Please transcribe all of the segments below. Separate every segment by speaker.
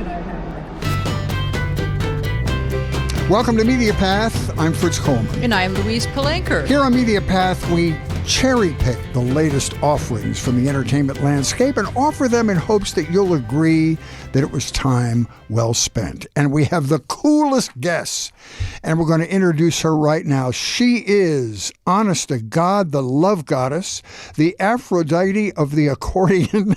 Speaker 1: should I have my
Speaker 2: Welcome to Media Path. I'm Fritz Coleman.
Speaker 3: And I am Louise Palanker.
Speaker 2: Here on Media Path, we cherry-pick the latest offerings from the entertainment landscape and offer them in hopes that you'll agree that it was time well spent. And we have the coolest guests, and we're going to introduce her right now. She is, honest to God, the love goddess, the Aphrodite of the accordion.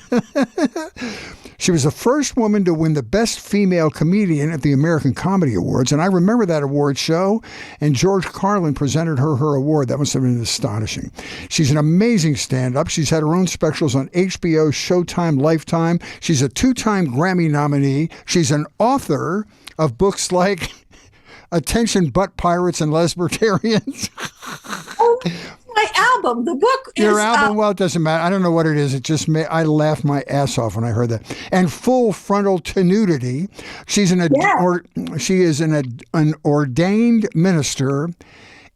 Speaker 2: She was the first woman to win the Best Female Comedian at the American Comedy Awards, and I remember that award show, and George Carlin presented her award. That must have been astonishing. She's an amazing stand-up. She's had her own specials on HBO, Showtime, Lifetime. She's a 2-time Grammy nominee. She's an author of books like Attention Butt Pirates and Lesbertarians.
Speaker 1: my album. The book is...
Speaker 2: Your album, well, it doesn't matter. I don't know what it is. It just I laughed my ass off when I heard that. And Full Frontal Tenudity. She is an ordained minister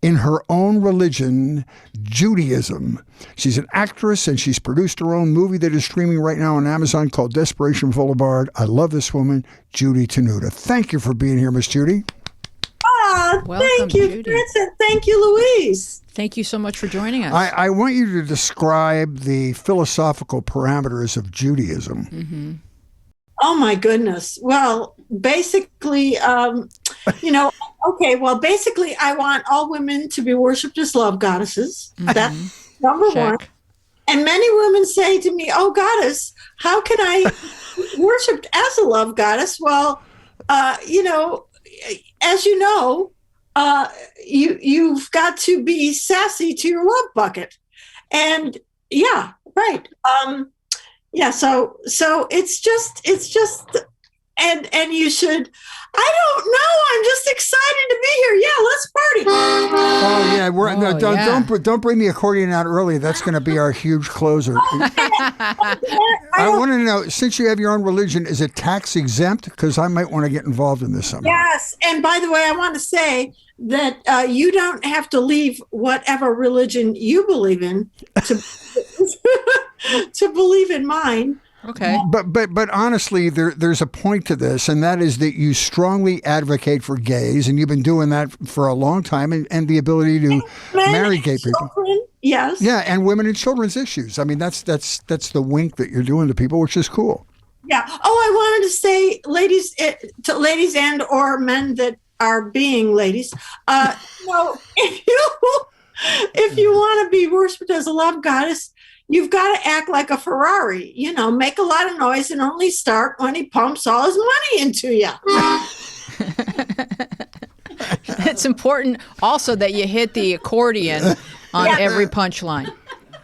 Speaker 2: in her own religion, Judaism. She's an actress, and she's produced her own movie that is streaming right now on Amazon called Desperation Boulevard. I love this woman, Judy Tenuta. Thank you for being here, Miss Judy.
Speaker 1: Thank you, Fritz, and thank you, Louise.
Speaker 3: Thank you so much for joining us.
Speaker 2: I want you to describe the philosophical parameters of Judaism.
Speaker 3: Mm-hmm.
Speaker 1: Oh, my goodness. Well, basically, basically, I want all women to be worshipped as love goddesses.
Speaker 3: Mm-hmm.
Speaker 1: That's number one. And many women say to me, oh, goddess, how can I be worshipped as a love goddess? Well, as you know, you've got to be sassy to your love bucket. And yeah, right. So it's just, and you should, I don't know. I'm just excited to be here. Yeah, let's party.
Speaker 2: Oh yeah, don't bring the accordion out early. That's going to be our huge closer. I want to know, since you have your own religion, is it tax exempt? Because I might want to get involved in this somehow.
Speaker 1: Yes, and by the way, I want to say that you don't have to leave whatever religion you believe in to to believe in mine.
Speaker 3: Okay.
Speaker 2: But honestly, there's a point to this, and that is that you strongly advocate for gays, and you've been doing that for a long time, and the ability to marry gay people.
Speaker 1: Yes.
Speaker 2: Yeah, and women and children's issues. I mean, that's the wink that you're doing to people, which is cool.
Speaker 1: Yeah. Oh, I wanted to say, ladies, to ladies and or men that are being ladies, if you want to be worshipped as a love goddess, you've got to act like a Ferrari, make a lot of noise and only start when he pumps all his money into you.
Speaker 3: It's important also that you hit the accordion on every punchline.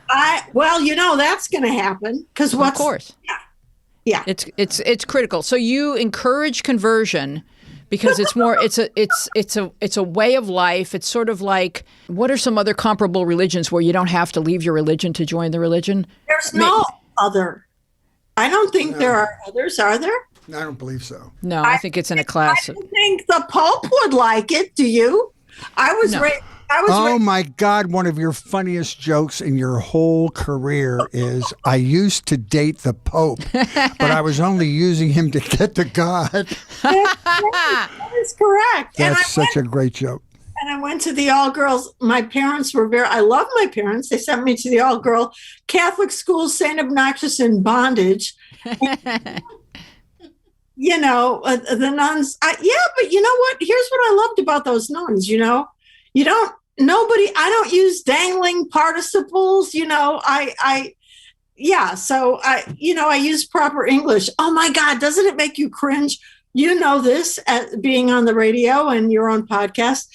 Speaker 1: That's going to happen because
Speaker 3: of course.
Speaker 1: Yeah.
Speaker 3: It's critical. So you encourage conversion because it's more it's a way of life. It's sort of like, what are some other comparable religions where you don't have to leave your religion to join the religion?
Speaker 1: There's no other. I don't think there are others, are there?
Speaker 2: I don't believe so.
Speaker 3: No, I think it's in a class.
Speaker 1: I don't think the Pope would like it. Do you?
Speaker 2: Oh my God, one of your funniest jokes in your whole career is, I used to date the Pope, but I was only using him to get to God.
Speaker 1: That is correct.
Speaker 2: That's such a great joke.
Speaker 1: And I went to the all-girls. My parents were I love my parents. They sent me to the all-girl Catholic school, St. Obnoxious in Bondage. The nuns. But you know what? Here's what I loved about those nuns, I don't use dangling participles, I use proper English. Oh my God, doesn't it make you cringe? You know this at being on the radio and your own podcast.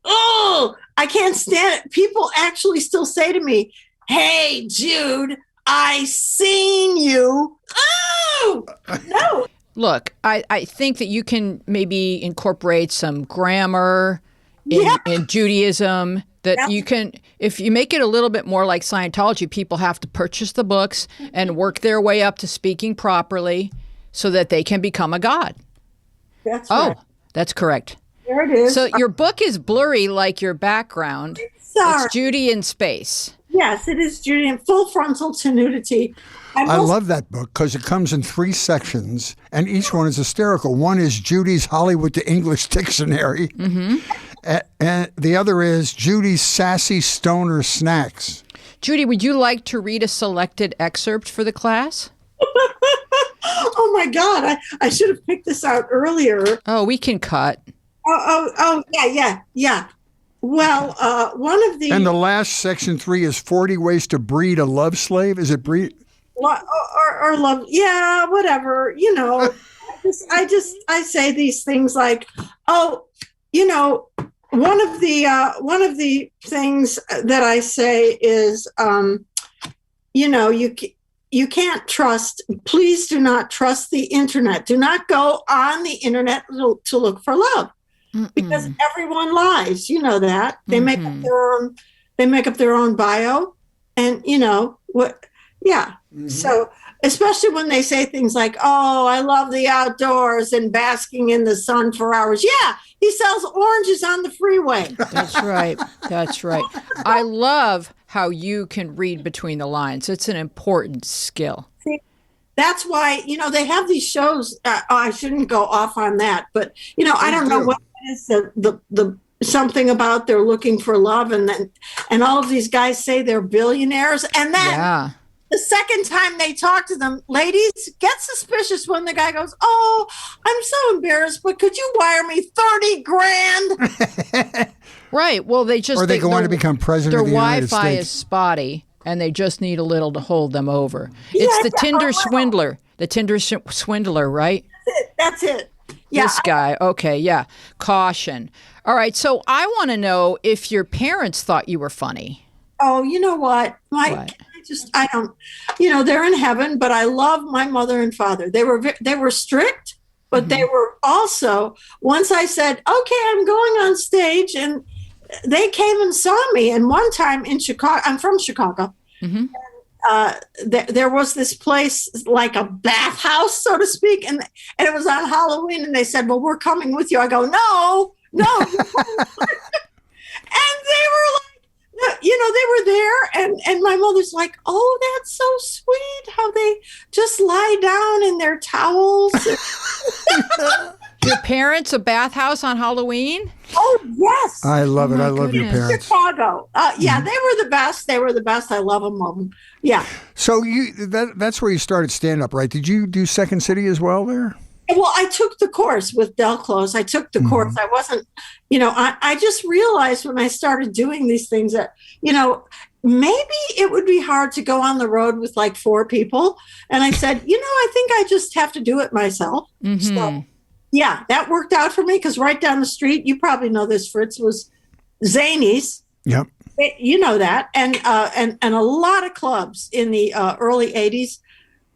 Speaker 1: Oh, I can't stand it. People actually still say to me, hey, Jude, I seen you. Oh, no.
Speaker 3: Look, I think that you can maybe incorporate some grammar in Judaism, that you can, if you make it a little bit more like Scientology, people have to purchase the books and work their way up to speaking properly so that they can become a god.
Speaker 1: That's right.
Speaker 3: Oh, that's correct.
Speaker 1: There it is.
Speaker 3: So your book is blurry like your background.
Speaker 1: Sorry.
Speaker 3: It's Judy in space.
Speaker 1: Yes, it is Judy, and full frontal tenudity.
Speaker 2: I love that book because it comes in 3 sections, and each one is hysterical. One is Judy's Hollywood to English Dictionary, and the other is Judy's Sassy Stoner Snacks.
Speaker 3: Judy, would you like to read a selected excerpt for the class?
Speaker 1: Oh, my God. I should have picked this out earlier.
Speaker 3: Oh, we can cut.
Speaker 1: Yeah. Well, one of the...
Speaker 2: And the last section 3 is 40 ways to breed a love slave. Is it breed?
Speaker 1: Or love, yeah, whatever, I say these things like, one of the things that I say is, you can't trust, please do not trust the internet. Do not go on the internet to look for love. Because everyone lies, you know that. They make up their own bio, and So, especially when they say things like, "Oh, I love the outdoors and basking in the sun for hours." Yeah, he sells oranges on the freeway.
Speaker 3: That's right. I love how you can read between the lines. It's an important skill.
Speaker 1: See, that's why, they have these shows. I shouldn't go off on that, but, I don't know what it is, the something about they're looking for love, and all of these guys say they're billionaires, and then the second time they talk to them, ladies get suspicious when the guy goes, "Oh, I'm so embarrassed, but could you wire me 30 grand?"
Speaker 3: Right. Well, they
Speaker 2: go on to become president of the United States.
Speaker 3: Their Wi-Fi is spotty, and they just need a little to hold them over. It's the Tinder swindler. The Tinder swindler, right?
Speaker 1: That's it. Yeah.
Speaker 3: This guy. Okay, yeah. Caution. All right, so I want to know if your parents thought you were funny.
Speaker 1: Oh, you know what? I don't, they're in heaven, but I love my mother and father. They were strict, but they were also, once I said, "Okay, I'm going on stage," and they came and saw me. And one time in Chicago, I'm from Chicago. And, there was this place, like a bathhouse, so to speak, and it was on Halloween, and they said, "Well, we're coming with you." I go, no. And they were like, they were there, and my mother's like, "Oh, that's so sweet how they just lie down in their towels."
Speaker 3: Your parents a bathhouse on Halloween?
Speaker 1: Oh, yes.
Speaker 2: I love it. I love your parents.
Speaker 1: Chicago. They were the best. I love them. Yeah.
Speaker 2: So that's where you started stand-up, right? Did you do Second City as well there?
Speaker 1: Well, I took the course with Del Close. I took the course. I wasn't, I just realized when I started doing these things that, maybe it would be hard to go on the road with like 4 people. And I said, I think I just have to do it myself. So, yeah, that worked out for me because right down the street, you probably know this, Fritz, was Zany's.
Speaker 2: Yep.
Speaker 1: You know that. And a lot of clubs in the early 80s.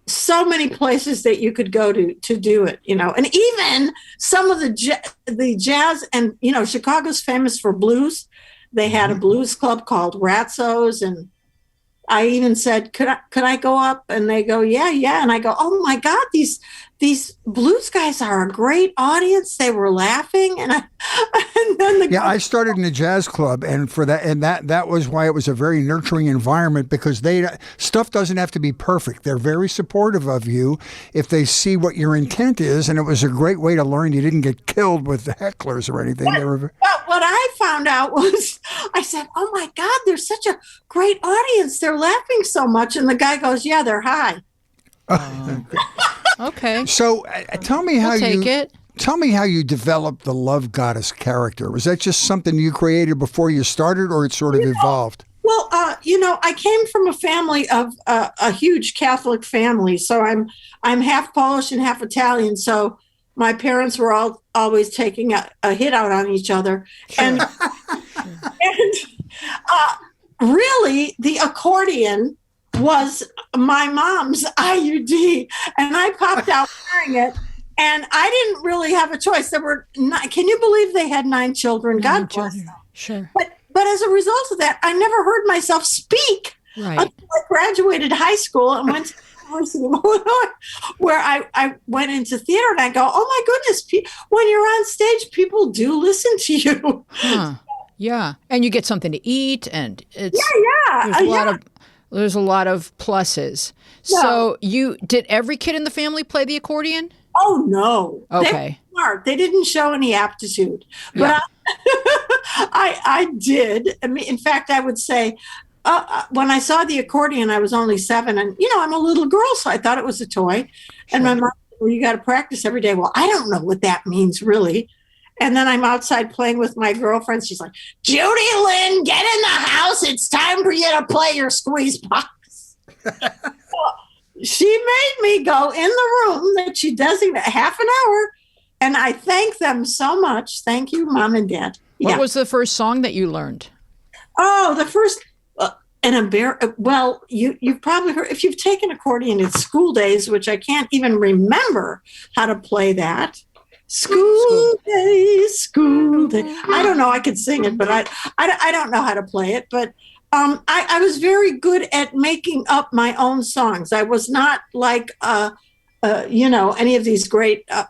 Speaker 1: So many places that you could go to do it, and even some of the jazz, and Chicago's famous for blues. They had a blues club called Ratso's, and I even said, could I go up? And they go, yeah. And I go, oh my God, these blues guys are a great audience. They were laughing, and then
Speaker 2: I started in a jazz club, and that was why it was a very nurturing environment, because stuff doesn't have to be perfect. They're very supportive of you if they see what your intent is, and it was a great way to learn. You didn't get killed with the hecklers or anything.
Speaker 1: What I found out was, I said, "Oh my God, they're such a great audience. They're laughing so much," and the guy goes, "Yeah, they're high."
Speaker 3: Okay.
Speaker 2: So tell me how
Speaker 3: Tell
Speaker 2: me how you developed the love goddess character. Was that just something you created before you started, or it sort of evolved?
Speaker 1: Well, I came from a family of a huge Catholic family, so I'm half Polish and half Italian. So my parents were always taking a hit out on each other, and really the accordion was my mom's IUD, and I popped out wearing it, and I didn't really have a choice. There were can you believe they had 9 children? God bless them.
Speaker 3: Sure.
Speaker 1: But as a result of that, I never heard myself speak until I graduated high school and went to the University of Illinois, where I went into theater, and I go, oh my goodness, when you're on stage, people do listen to you.
Speaker 3: Huh. Yeah, and you get something to eat, and it's there's a lot of pluses.
Speaker 1: No.
Speaker 3: So did every kid in the family play the accordion?
Speaker 1: Oh no.
Speaker 3: Okay.
Speaker 1: They were smart. They didn't show any aptitude. But
Speaker 3: Yeah.
Speaker 1: I did. I mean, in fact, I would say when I saw the accordion, I was only 7, and I'm a little girl, so I thought it was a toy. And my mom said, well, you got to practice every day. Well, I don't know what that means, really. And then I'm outside playing with my girlfriends. She's like, Judy Lynn, get in the house. It's time for you to play your squeeze box. She made me go in the room that she designated half an hour. And I thank them so much. Thank you, Mom and Dad.
Speaker 3: What was the first song that you learned?
Speaker 1: Oh, the first, well, you've probably heard, if you've taken accordion in school days, which I can't even remember how to play that. School days. I don't know. I could sing it, but I don't know how to play it. But I was very good at making up my own songs. I was not like, any of these great.
Speaker 3: You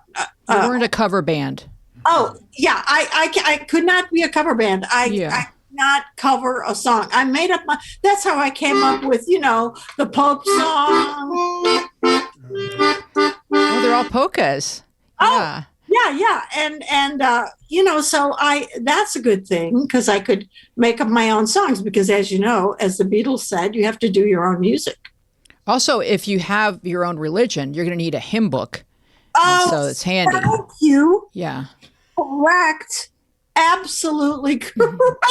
Speaker 3: weren't a cover band.
Speaker 1: Oh, yeah. I could not be a cover band. I could not cover a song. I made up that's how I came up with, the Pope song.
Speaker 3: Oh, they're all polkas.
Speaker 1: Oh. Yeah. And so that's a good thing because I could make up my own songs because as you know, as the Beatles said, you have to do your own music.
Speaker 3: Also, if you have your own religion, you're going to need a hymn book.
Speaker 1: Oh,
Speaker 3: so it's handy.
Speaker 1: Thank you.
Speaker 3: Yeah.
Speaker 1: Correct. Absolutely correct.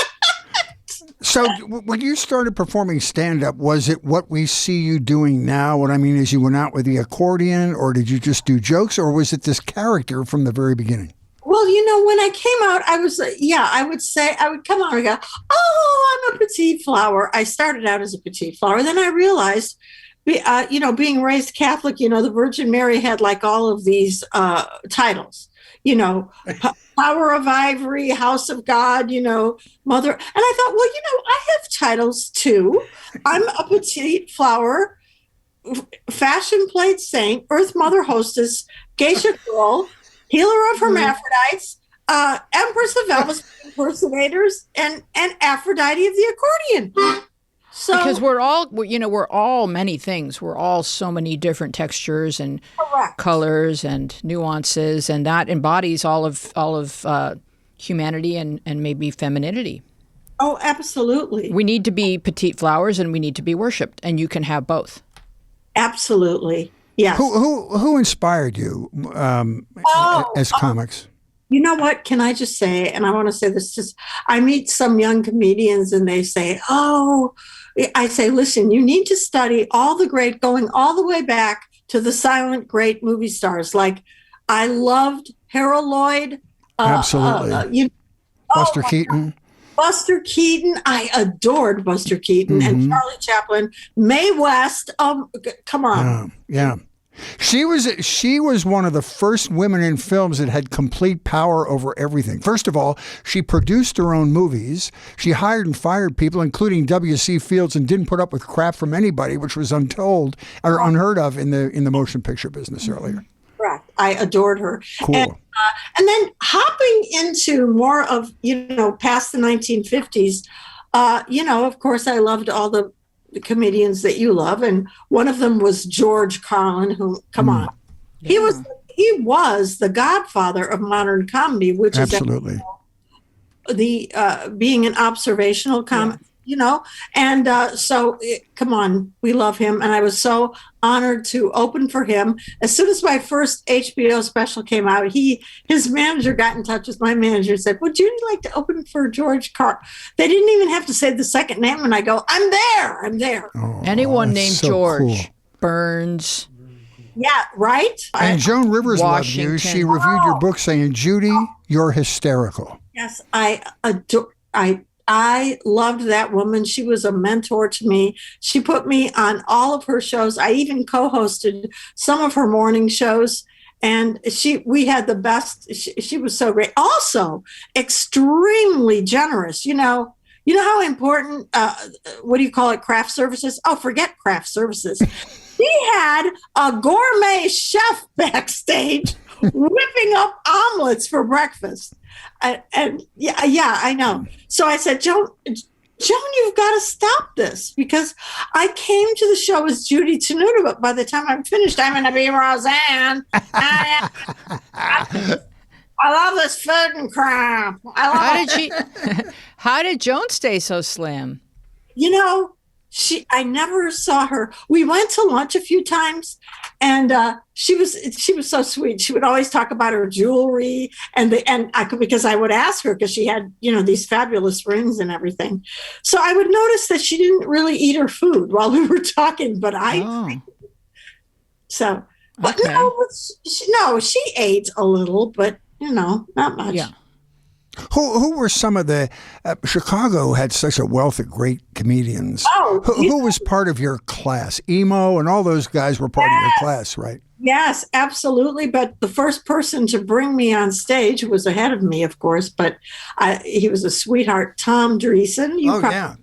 Speaker 2: So when you started performing stand-up, was it what we see you doing now? What I mean is you went out with the accordion, or did you just do jokes, or was it this character from the very beginning?
Speaker 1: Well, when I came out, I was, I would come out and go, oh, I'm a petite flower. I started out as a petite flower. Then I realized, being raised Catholic, the Virgin Mary had like all of these titles, Power of Ivory, House of God, Mother. And I thought, well, I have titles too. I'm a petite flower, fashion plate saint, Earth Mother Hostess, Geisha Girl, Healer of Hermaphrodites, Empress of Elvis impersonators, and Aphrodite of the accordion. So,
Speaker 3: because we're all many things. We're all so many different textures and colors and nuances, and that embodies all of humanity and maybe femininity.
Speaker 1: Oh, absolutely.
Speaker 3: We need to be petite flowers, and we need to be worshipped, and you can have both.
Speaker 1: Absolutely, yes.
Speaker 2: Who inspired you as comics?
Speaker 1: You know what? Can I just say, and I want to say this, I meet some young comedians and they say, I say, listen, you need to study all the great, going all the way back to the silent great movie stars. Like I loved Harold Lloyd.
Speaker 2: Absolutely. Buster Keaton.
Speaker 1: Buster Keaton. I adored Buster Keaton and Charlie Chaplin. Mae West. Come on.
Speaker 2: Yeah. She was one of the first women in films that had complete power over everything. First of all, she produced her own movies. She hired and fired people, including W.C. Fields, and didn't put up with crap from anybody, which was unheard of in the motion picture business earlier.
Speaker 1: Correct. I adored her.
Speaker 2: Cool.
Speaker 1: And then hopping into more of, past the 1950s, of course, I loved all the comedians that you love, and one of them was George Carlin, who on, he was the godfather of modern comedy, which
Speaker 2: absolutely
Speaker 1: is the being an observational comedy, and so come on, we love him, and I was so honored to open for him. As soon as my first HBO special came out, his manager got in touch with my manager and said, would you like to open for George Carlin? They didn't even have to say the second name, and I go, I'm there.
Speaker 3: Oh, anyone named so George cool. Burns.
Speaker 1: Yeah, right?
Speaker 2: And Joan Rivers loved you. She reviewed your book saying, Judy, you're hysterical.
Speaker 1: Yes, I loved that woman. She was a mentor to me. She put me on all of her shows. I even co-hosted some of her morning shows, and we had the best. She was so great. Also, extremely generous. You know how important, what do you call it, craft services? Oh, forget craft services. He had a gourmet chef backstage whipping whipping up omelets for breakfast. And I know. So I said, Joan, you've got to stop this, because I came to the show as Judy Tenuta, but by the time I'm finished, I'm going to be Roseanne. I love this food and crap.
Speaker 3: How did Joan stay so slim?
Speaker 1: I never saw her. We went to lunch a few times, and she was so sweet. She would always talk about her jewelry, because I would ask her, because she had these fabulous rings and everything. So I would notice that she didn't really eat her food while we were talking, but so. But
Speaker 3: okay.
Speaker 1: She ate a little, but not much.
Speaker 3: Yeah.
Speaker 2: Who were some of the Chicago had such a wealth of great comedians. Who was part of your class? Emo and all those guys were part of your class, right?
Speaker 1: Yes, absolutely. But the first person to bring me on stage, who was ahead of me, of course, but he was a sweetheart, Tom Dreesen.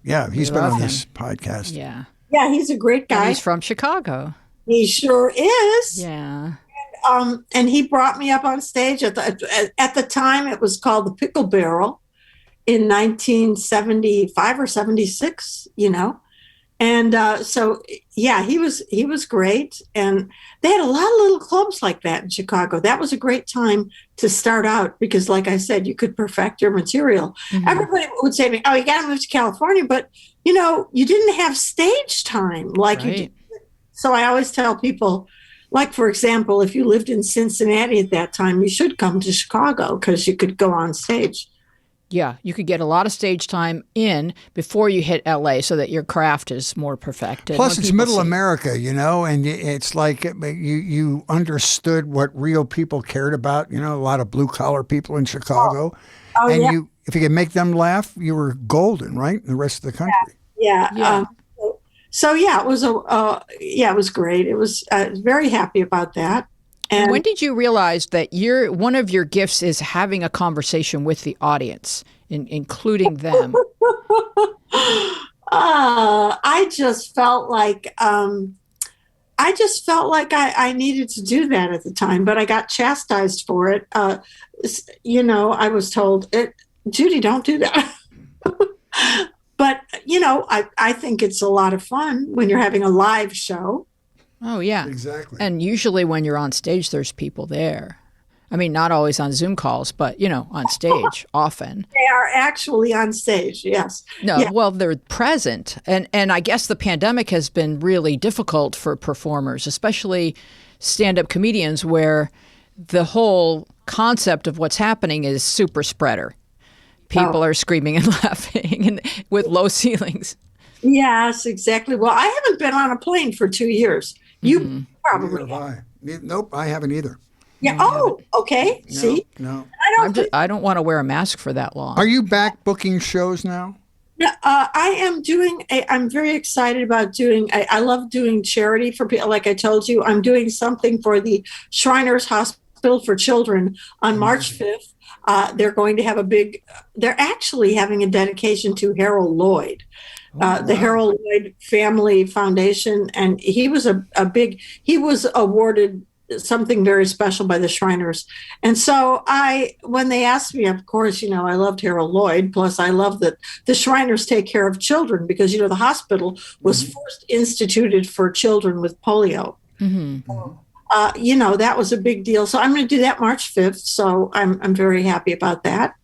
Speaker 2: Yeah. He's been on this podcast.
Speaker 3: Yeah.
Speaker 1: Yeah, he's a great guy.
Speaker 3: And he's from Chicago.
Speaker 1: He sure is.
Speaker 3: Yeah.
Speaker 1: And he brought me up on stage at the time. It was called the Pickle Barrel in 1975 or 76. And so he was great. And they had a lot of little clubs like that in Chicago. That was a great time to start out, because, like I said, you could perfect your material. Mm-hmm. Everybody would say to me, "Oh, you got to move to California," but you didn't have stage time like you did. So I always tell people, like, for example, if you lived in Cincinnati at that time, you should come to Chicago, because you could go on stage.
Speaker 3: Yeah, you could get a lot of stage time in before you hit LA, so that your craft is more perfected.
Speaker 2: Plus, it's middle America, and it's like you understood what real people cared about. A lot of blue collar people in Chicago, and if you could make them laugh, you were golden, right? In the rest of the country.
Speaker 1: Yeah. It was it was great. I was very happy about that.
Speaker 3: And when did you realize that one of your gifts is having a conversation with the audience, including them?
Speaker 1: I just felt like I needed to do that at the time, but I got chastised for it. I was told, Judy, don't do that. But, I think it's a lot of fun when you're having a live show.
Speaker 3: Oh, yeah.
Speaker 2: Exactly.
Speaker 3: And usually when you're on stage, there's people there. I mean, not always on Zoom calls, but, on stage often.
Speaker 1: They are actually on stage, yes.
Speaker 3: No, yeah. Well, they're present. And I guess the pandemic has been really difficult for performers, especially stand-up comedians, where the whole concept of what's happening is super spreader. People are screaming and laughing and with low ceilings.
Speaker 1: Yes, exactly. Well, I haven't been on a plane for 2 years. You probably
Speaker 2: have. Nope, I haven't either.
Speaker 1: Yeah. Oh, okay.
Speaker 2: No,
Speaker 1: See?
Speaker 2: No.
Speaker 3: I don't want to wear a mask for that long.
Speaker 2: Are you back booking shows now?
Speaker 1: No, I am I'm very excited about I love doing charity for people. Like I told you, I'm doing something for the Shriners Hospital for Children on March 5th. They're going to have they're actually having a dedication to Harold Lloyd, the Harold Lloyd Family Foundation. And he was he was awarded something very special by the Shriners. And so when they asked me, of course, I loved Harold Lloyd. Plus I love that the Shriners take care of children, because, the hospital was first instituted for children with polio. Mm-hmm. That was a big deal. So I'm going to do that March 5th. So I'm very happy about that.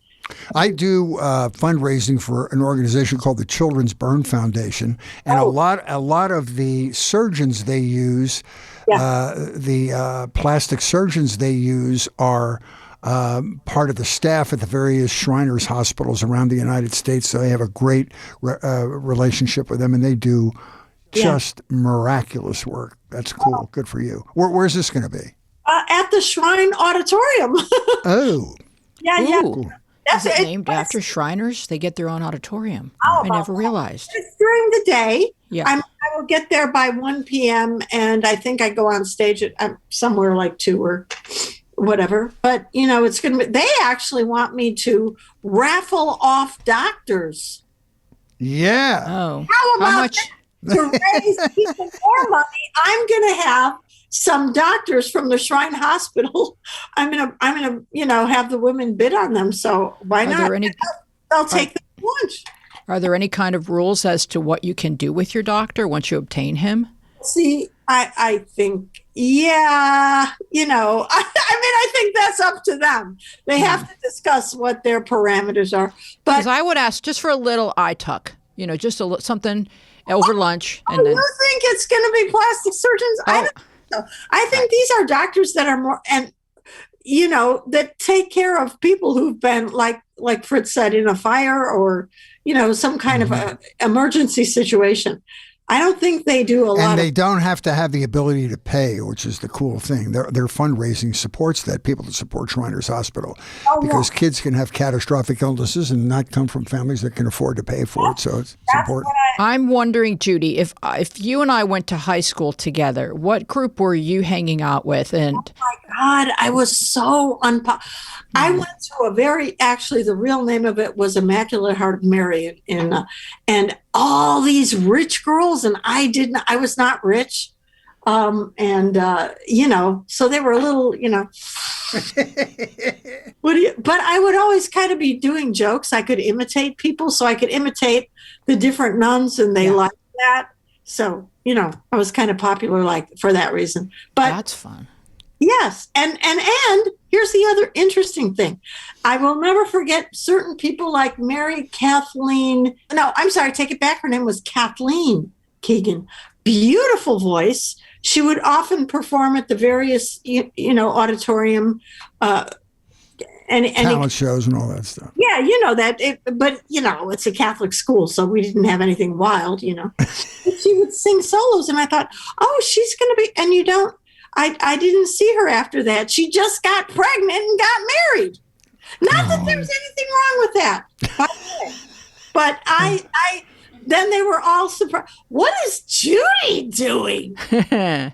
Speaker 2: I do fundraising for an organization called the Children's Burn Foundation, and a lot of the surgeons they use, the plastic surgeons they use, are part of the staff at the various Shriners hospitals around the United States. So I have a great relationship with them, and they do just miraculous work. That's cool. Good for you. Where's this going to be?
Speaker 1: At the Shrine Auditorium.
Speaker 2: Oh.
Speaker 1: Yeah.
Speaker 3: Ooh. Is it named after Shriners? They get their own auditorium. I never realized.
Speaker 1: It's during the day.
Speaker 3: Yeah.
Speaker 1: I will get there by 1 p.m. and I think I go on stage at somewhere like 2 or whatever. But, it's going to be, they actually want me to raffle off doctors.
Speaker 2: Yeah.
Speaker 3: Oh.
Speaker 1: How about how much? To raise even more money, I'm going to have some doctors from the Shrine Hospital, I'm gonna have the women bid on them. So why not? They'll take them to lunch.
Speaker 3: Are there any kind of rules as to what you can do with your doctor once you obtain him?
Speaker 1: See, I think, I think that's up to them. They have to discuss what their parameters are. But
Speaker 3: because I would ask just for a little eye tuck, just something over lunch. And then,
Speaker 1: you think it's going to be plastic surgeons? I don't know. I think these are doctors that are more, and that take care of people who've been like Fritz said, in a fire or some kind of a emergency situation. I don't think they do a lot.
Speaker 2: And they don't have to have the ability to pay, which is the cool thing. Their fundraising supports that, people that support Shriners Hospital, because kids can have catastrophic illnesses and not come from families that can afford to pay for it. So it's important.
Speaker 3: I'm wondering, Judy, if you and I went to high school together, what group were you hanging out with? And
Speaker 1: oh my God, I was so I went to actually the real name of it was Immaculate Heart of Mary, and all these rich girls, and I was not rich. So they were a little, but I would always kind of be doing jokes. I could imitate people, so I could imitate the different nuns, and they liked that. So, I was kind of popular for that reason. But
Speaker 3: that's fun.
Speaker 1: Yes. And here's the other interesting thing. I will never forget certain people like Mary Kathleen. No, I'm sorry. Take it back. Her name was Kathleen Keegan. Beautiful voice. She would often perform at the various, auditorium,
Speaker 2: talent shows and all that stuff.
Speaker 1: Yeah, that. It's a Catholic school, so we didn't have anything wild, She would sing solos, and I thought, oh, she's going to be, and you don't. I didn't see her after that. She just got pregnant and got married. Not that there's anything wrong with that, by the way. But I then they were all surprised. What is Judy doing? Love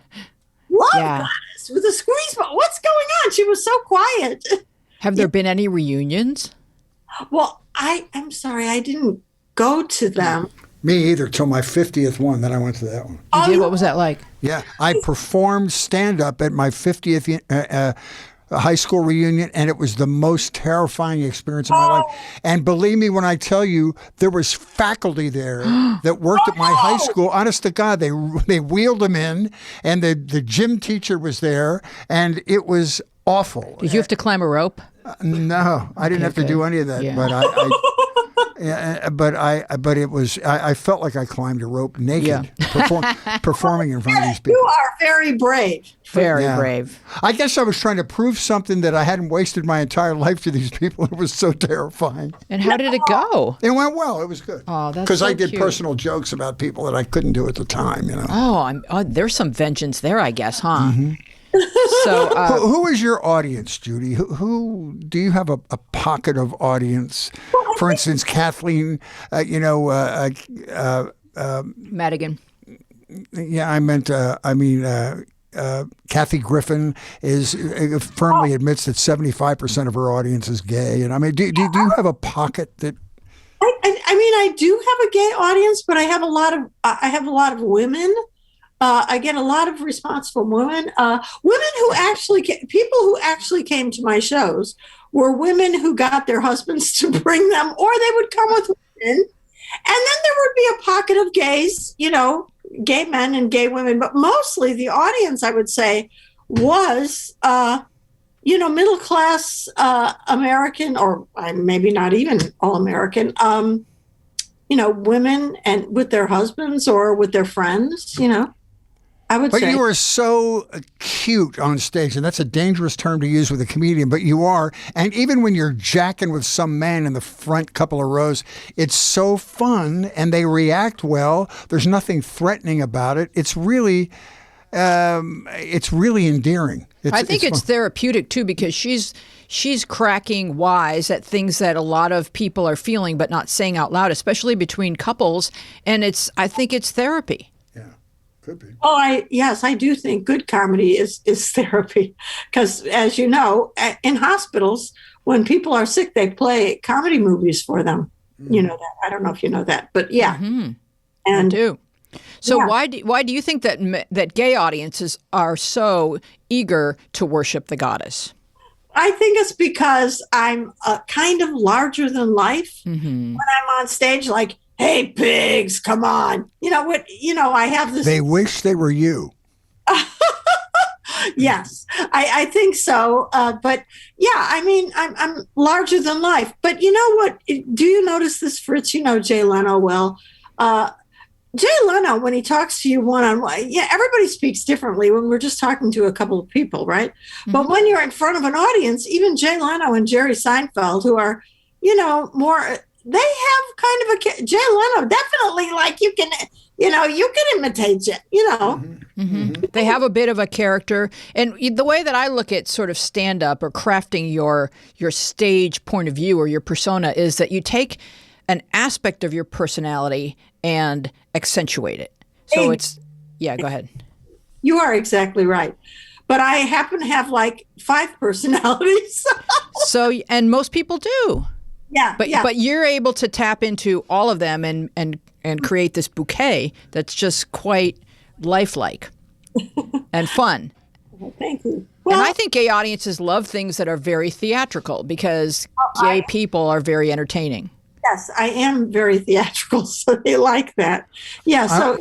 Speaker 1: Goddess with a squeeze ball. What's going on? She was so quiet.
Speaker 3: Have there been any reunions?
Speaker 1: Well, I'm sorry, I didn't go to them.
Speaker 2: Me either, till my 50th one. Then I went to that one.
Speaker 3: You did? What was that like?
Speaker 2: Yeah, I performed stand-up at my 50th high school reunion, and it was the most terrifying experience of my life. And believe me when I tell you, there was faculty there that worked at my high school. Honest to God, they wheeled them in, and the gym teacher was there, and it was awful.
Speaker 3: Did you have to climb a rope?
Speaker 2: No, I didn't have to do any of that. Yeah. But it was. I felt like I climbed a rope naked, performing in front of these people.
Speaker 1: You are very brave.
Speaker 3: Very brave.
Speaker 2: I guess I was trying to prove something, that I hadn't wasted my entire life to these people. It was so terrifying.
Speaker 3: And how did it go?
Speaker 2: It went well. It was good.
Speaker 3: Oh, that's
Speaker 2: because
Speaker 3: so
Speaker 2: I did
Speaker 3: cute.
Speaker 2: Personal jokes about people that I couldn't do at the time.
Speaker 3: Oh, there's some vengeance there, I guess, huh?
Speaker 2: Mm-hmm.
Speaker 3: So,
Speaker 2: who is your audience, Judy? Who do you have a pocket of audience? For instance, Kathleen,
Speaker 3: Madigan.
Speaker 2: Yeah, Kathy Griffin firmly admits that 75% of her audience is gay. And do you have a pocket that?
Speaker 1: I do have a gay audience, but I have a lot of women. I get a lot of response from women. People who actually came to my shows were women who got their husbands to bring them, or they would come with women. And then there would be a pocket of gays, gay men and gay women. But mostly the audience, I would say, was, middle class American, or maybe not even all American, women and with their husbands or with their friends, I would say.
Speaker 2: But you are so cute on stage, and that's a dangerous term to use with a comedian, but you are. And even when you're jacking with some man in the front couple of rows, it's so fun, and they react well. There's nothing threatening about it. It's really endearing.
Speaker 3: I think it's therapeutic, too, because she's cracking wise at things that a lot of people are feeling but not saying out loud, especially between couples. And I think it's therapy.
Speaker 2: Could be.
Speaker 1: Oh, yes, I do think good comedy is therapy, because as you know, in hospitals, when people are sick, they play comedy movies for them. You know that. I don't know if you know that, but yeah.
Speaker 3: Mm-hmm.
Speaker 1: And
Speaker 3: I do. So why do you think that gay audiences are so eager to worship the goddess?
Speaker 1: I think it's because I'm kind of larger than life. When I'm on stage, like, hey, pigs, come on. I have this.
Speaker 2: They wish they were you.
Speaker 1: Yes, I think so. But yeah, I mean, I'm larger than life. But you know what? Do you notice this, Fritz? You know Jay Leno well. Jay Leno, when he talks to you one-on-one, everybody speaks differently when we're just talking to a couple of people, right? But when you're in front of an audience, even Jay Leno and Jerry Seinfeld, who are, more, they have kind of Jay Leno, definitely, like, you can imitate Jay,
Speaker 3: They have a bit of a character. And the way that I look at sort of stand-up or crafting your stage point of view or your persona is that you take an aspect of your personality and accentuate it. So go ahead.
Speaker 1: You are exactly right. But I happen to have like 5 personalities.
Speaker 3: And most people do.
Speaker 1: Yeah.
Speaker 3: But you're able to tap into all of them and create this bouquet that's just quite lifelike and fun.
Speaker 1: Thank you.
Speaker 3: And I think gay audiences love things that are very theatrical because gay people are very entertaining.
Speaker 1: Yes, I am very theatrical, so they like that. Yeah, so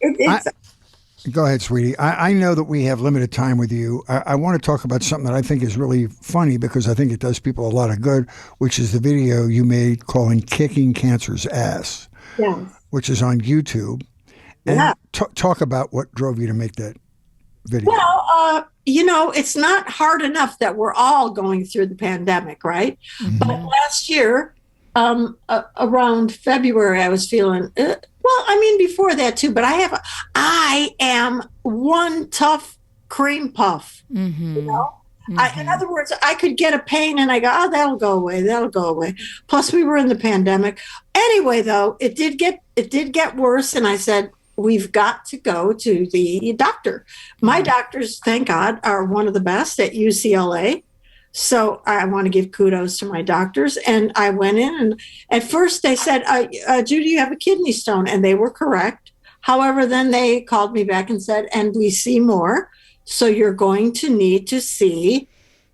Speaker 1: it's...
Speaker 2: Go ahead, sweetie. I know that we have limited time with you. I want to talk about something that I think is really funny because I think it does people a lot of good, which is the video you made calling Kicking Cancer's Ass, which is on YouTube. And talk about what drove you to make that video.
Speaker 1: Well, it's not hard enough that we're all going through the pandemic, right? But last year... around February, I was feeling, before that too, but I am one tough cream puff, in other words, I could get a pain and I go, that'll go away. Plus we were in the pandemic. Anyway, though, it did get worse. And I said, we've got to go to the doctor. My doctors, thank God, are one of the best at UCLA. So I want to give kudos to my doctors. And I went in and at first they said, Judy, you have a kidney stone. And they were correct. However, then they called me back and said, and we see more. So you're going to need to see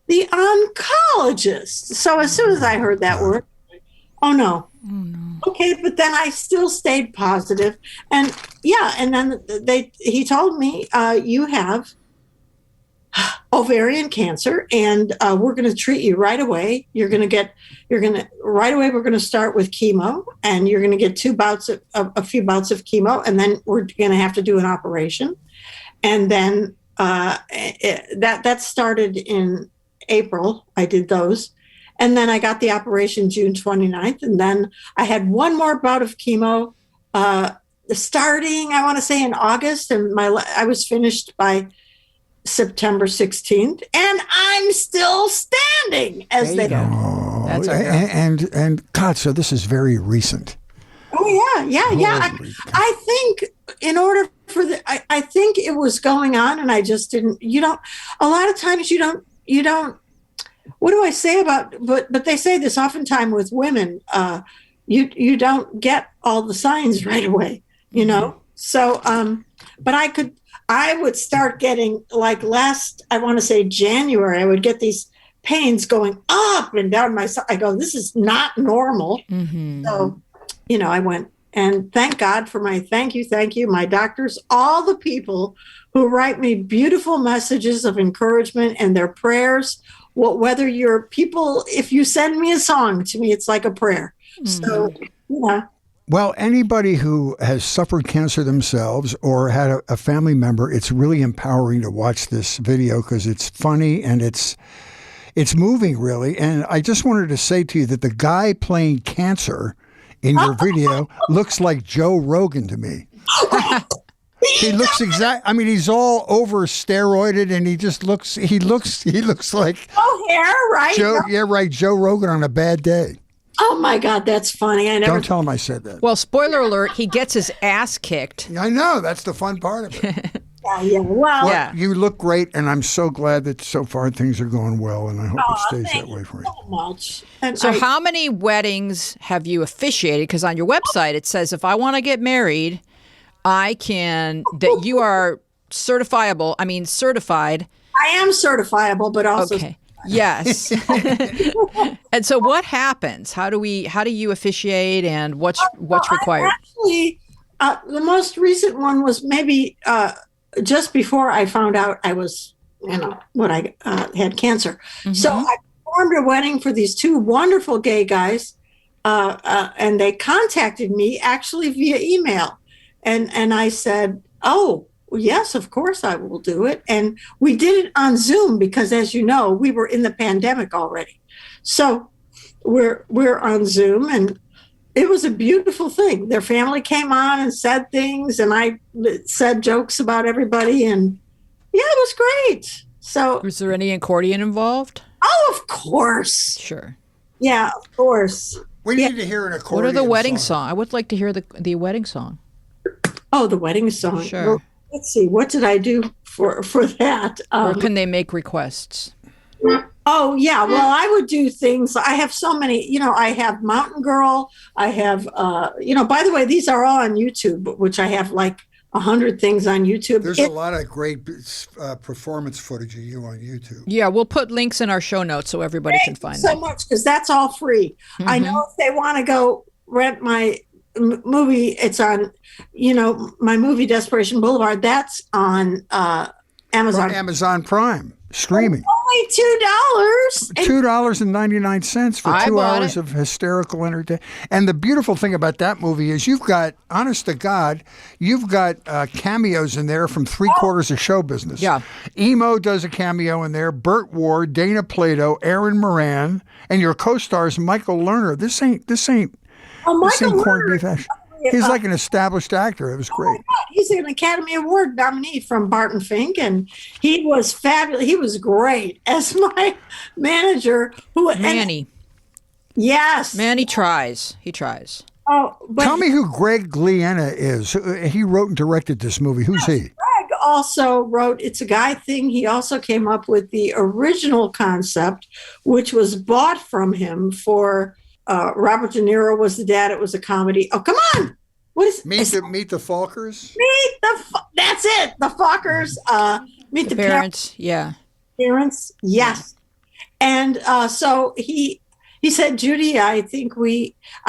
Speaker 1: the oncologist. So as soon as I heard that word, oh no. Okay, but then I still stayed positive. And and then he told me, you have ovarian cancer, and we're going to treat you right away. We're going to start with chemo, and you're going to get a few bouts of chemo, and then we're going to have to do an operation. And then that started in April. I did those. And then I got the operation June 29th. And then I had one more bout of chemo starting, I want to say, in August. And I was finished by September 16th, and I'm still standing, as they go.
Speaker 2: That's and God, so this is very recent.
Speaker 1: Oh yeah. I think in order for I think it was going on, and I just didn't. A lot of times you don't. What do I say about? But they say this oftentimes with women. You don't get all the signs right away. So but I would start getting, like I want to say January, I would get these pains going up and down my side. I go, this is not normal. So, I went, and thank God for thank you, my doctors, all the people who write me beautiful messages of encouragement and their prayers. Whether you're people, if you send me a song, to me, it's like a prayer. So,
Speaker 2: Well, anybody who has suffered cancer themselves or had a family member, it's really empowering to watch this video because it's funny and it's moving, really. And I just wanted to say to you that the guy playing cancer in your video looks like Joe Rogan to me. He looks he's all over steroided and he looks like
Speaker 1: hair, right?
Speaker 2: Joe Rogan on a bad day.
Speaker 1: Oh my God, that's funny.
Speaker 2: Don't tell him I said that.
Speaker 3: Well, spoiler alert, he gets his ass kicked.
Speaker 2: I know. That's the fun part of it.
Speaker 1: Well,
Speaker 2: you look great, and I'm so glad that so far things are going well, and I hope it stays that way for you.
Speaker 1: So much. And
Speaker 3: so how many weddings have you officiated? Because on your website, it says if I want to get married, that you are certifiable. I mean, certified.
Speaker 1: I am certifiable, but also
Speaker 3: okay. Yes. And so, what happens? How do you officiate, and what's required?
Speaker 1: Actually, the most recent one was maybe just before I found out I was, I had cancer. Mm-hmm. So I performed a wedding for these two wonderful gay guys, and they contacted me actually via email, and I said, "Oh, yes, of course I will do it." And we did it on Zoom because, as you know, we were in the pandemic already. So we're on Zoom, and it was a beautiful thing. Their family came on and said things, and I said jokes about everybody, and yeah, it was great. So,
Speaker 3: was there any accordion involved?
Speaker 1: Oh, of course.
Speaker 3: Sure.
Speaker 1: Yeah, of course.
Speaker 2: We need to hear an accordion.
Speaker 3: What are the wedding song? I would like to hear the wedding song.
Speaker 1: Oh, the wedding song.
Speaker 3: Sure.
Speaker 1: Well, let's see. What did I do for that?
Speaker 3: Or can they make requests?
Speaker 1: Oh, yeah. Well, I would do things. I have so many, I have Mountain Girl. I have, by the way, these are all on YouTube, which I have like 100 things on YouTube.
Speaker 2: There's a lot of great performance footage of you on YouTube.
Speaker 3: Yeah, we'll put links in our show notes so everybody can find
Speaker 1: so much, because that's all free. Mm-hmm. I know if they want to go rent my movie, it's on, my movie Desperation Boulevard. That's on Amazon.
Speaker 2: Amazon Prime streaming.
Speaker 1: Only
Speaker 2: $2.99 for 2 hours of hysterical entertainment. And the beautiful thing about that movie is you've got, honest to God, you've got cameos in there from three-quarters of show business.
Speaker 3: Yeah.
Speaker 2: Emo does a cameo in there, Burt Ward, Dana Plato, Aaron Moran, and your co-stars Michael Lerner. This ain't corned beef hash. He's like an established actor. It was great. Oh my
Speaker 1: God. He's an Academy Award nominee from Barton Fink, and he was fabulous. He was great as my manager.
Speaker 3: Manny.
Speaker 1: Yes.
Speaker 3: Manny tries. He tries.
Speaker 1: Oh, but
Speaker 2: tell me who Greg Gliena is. He wrote and directed this movie. Who's he?
Speaker 1: Greg also wrote It's a Guy Thing. He also came up with the original concept, which was bought from him for... Robert De Niro was the dad. It was a comedy. Oh, come on! What is
Speaker 2: Meet the Falkers?
Speaker 1: That's it. The Falkers. Meet the
Speaker 3: parents. Yeah.
Speaker 1: Parents. Yes. And so he said, Judy, I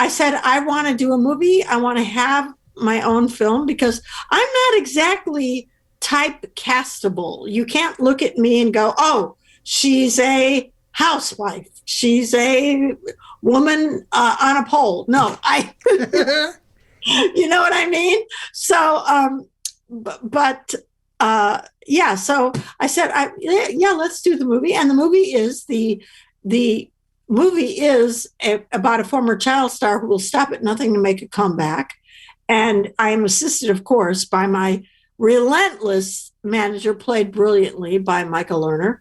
Speaker 1: said, I want to do a movie. I want to have my own film because I'm not exactly typecastable. You can't look at me and go, oh, she's a housewife. She's a woman on a pole. No, you know what I mean? So, so I said, let's do the movie. And the movie is about a former child star who will stop at nothing to make a comeback. And I am assisted, of course, by my relentless manager, played brilliantly by Michael Lerner.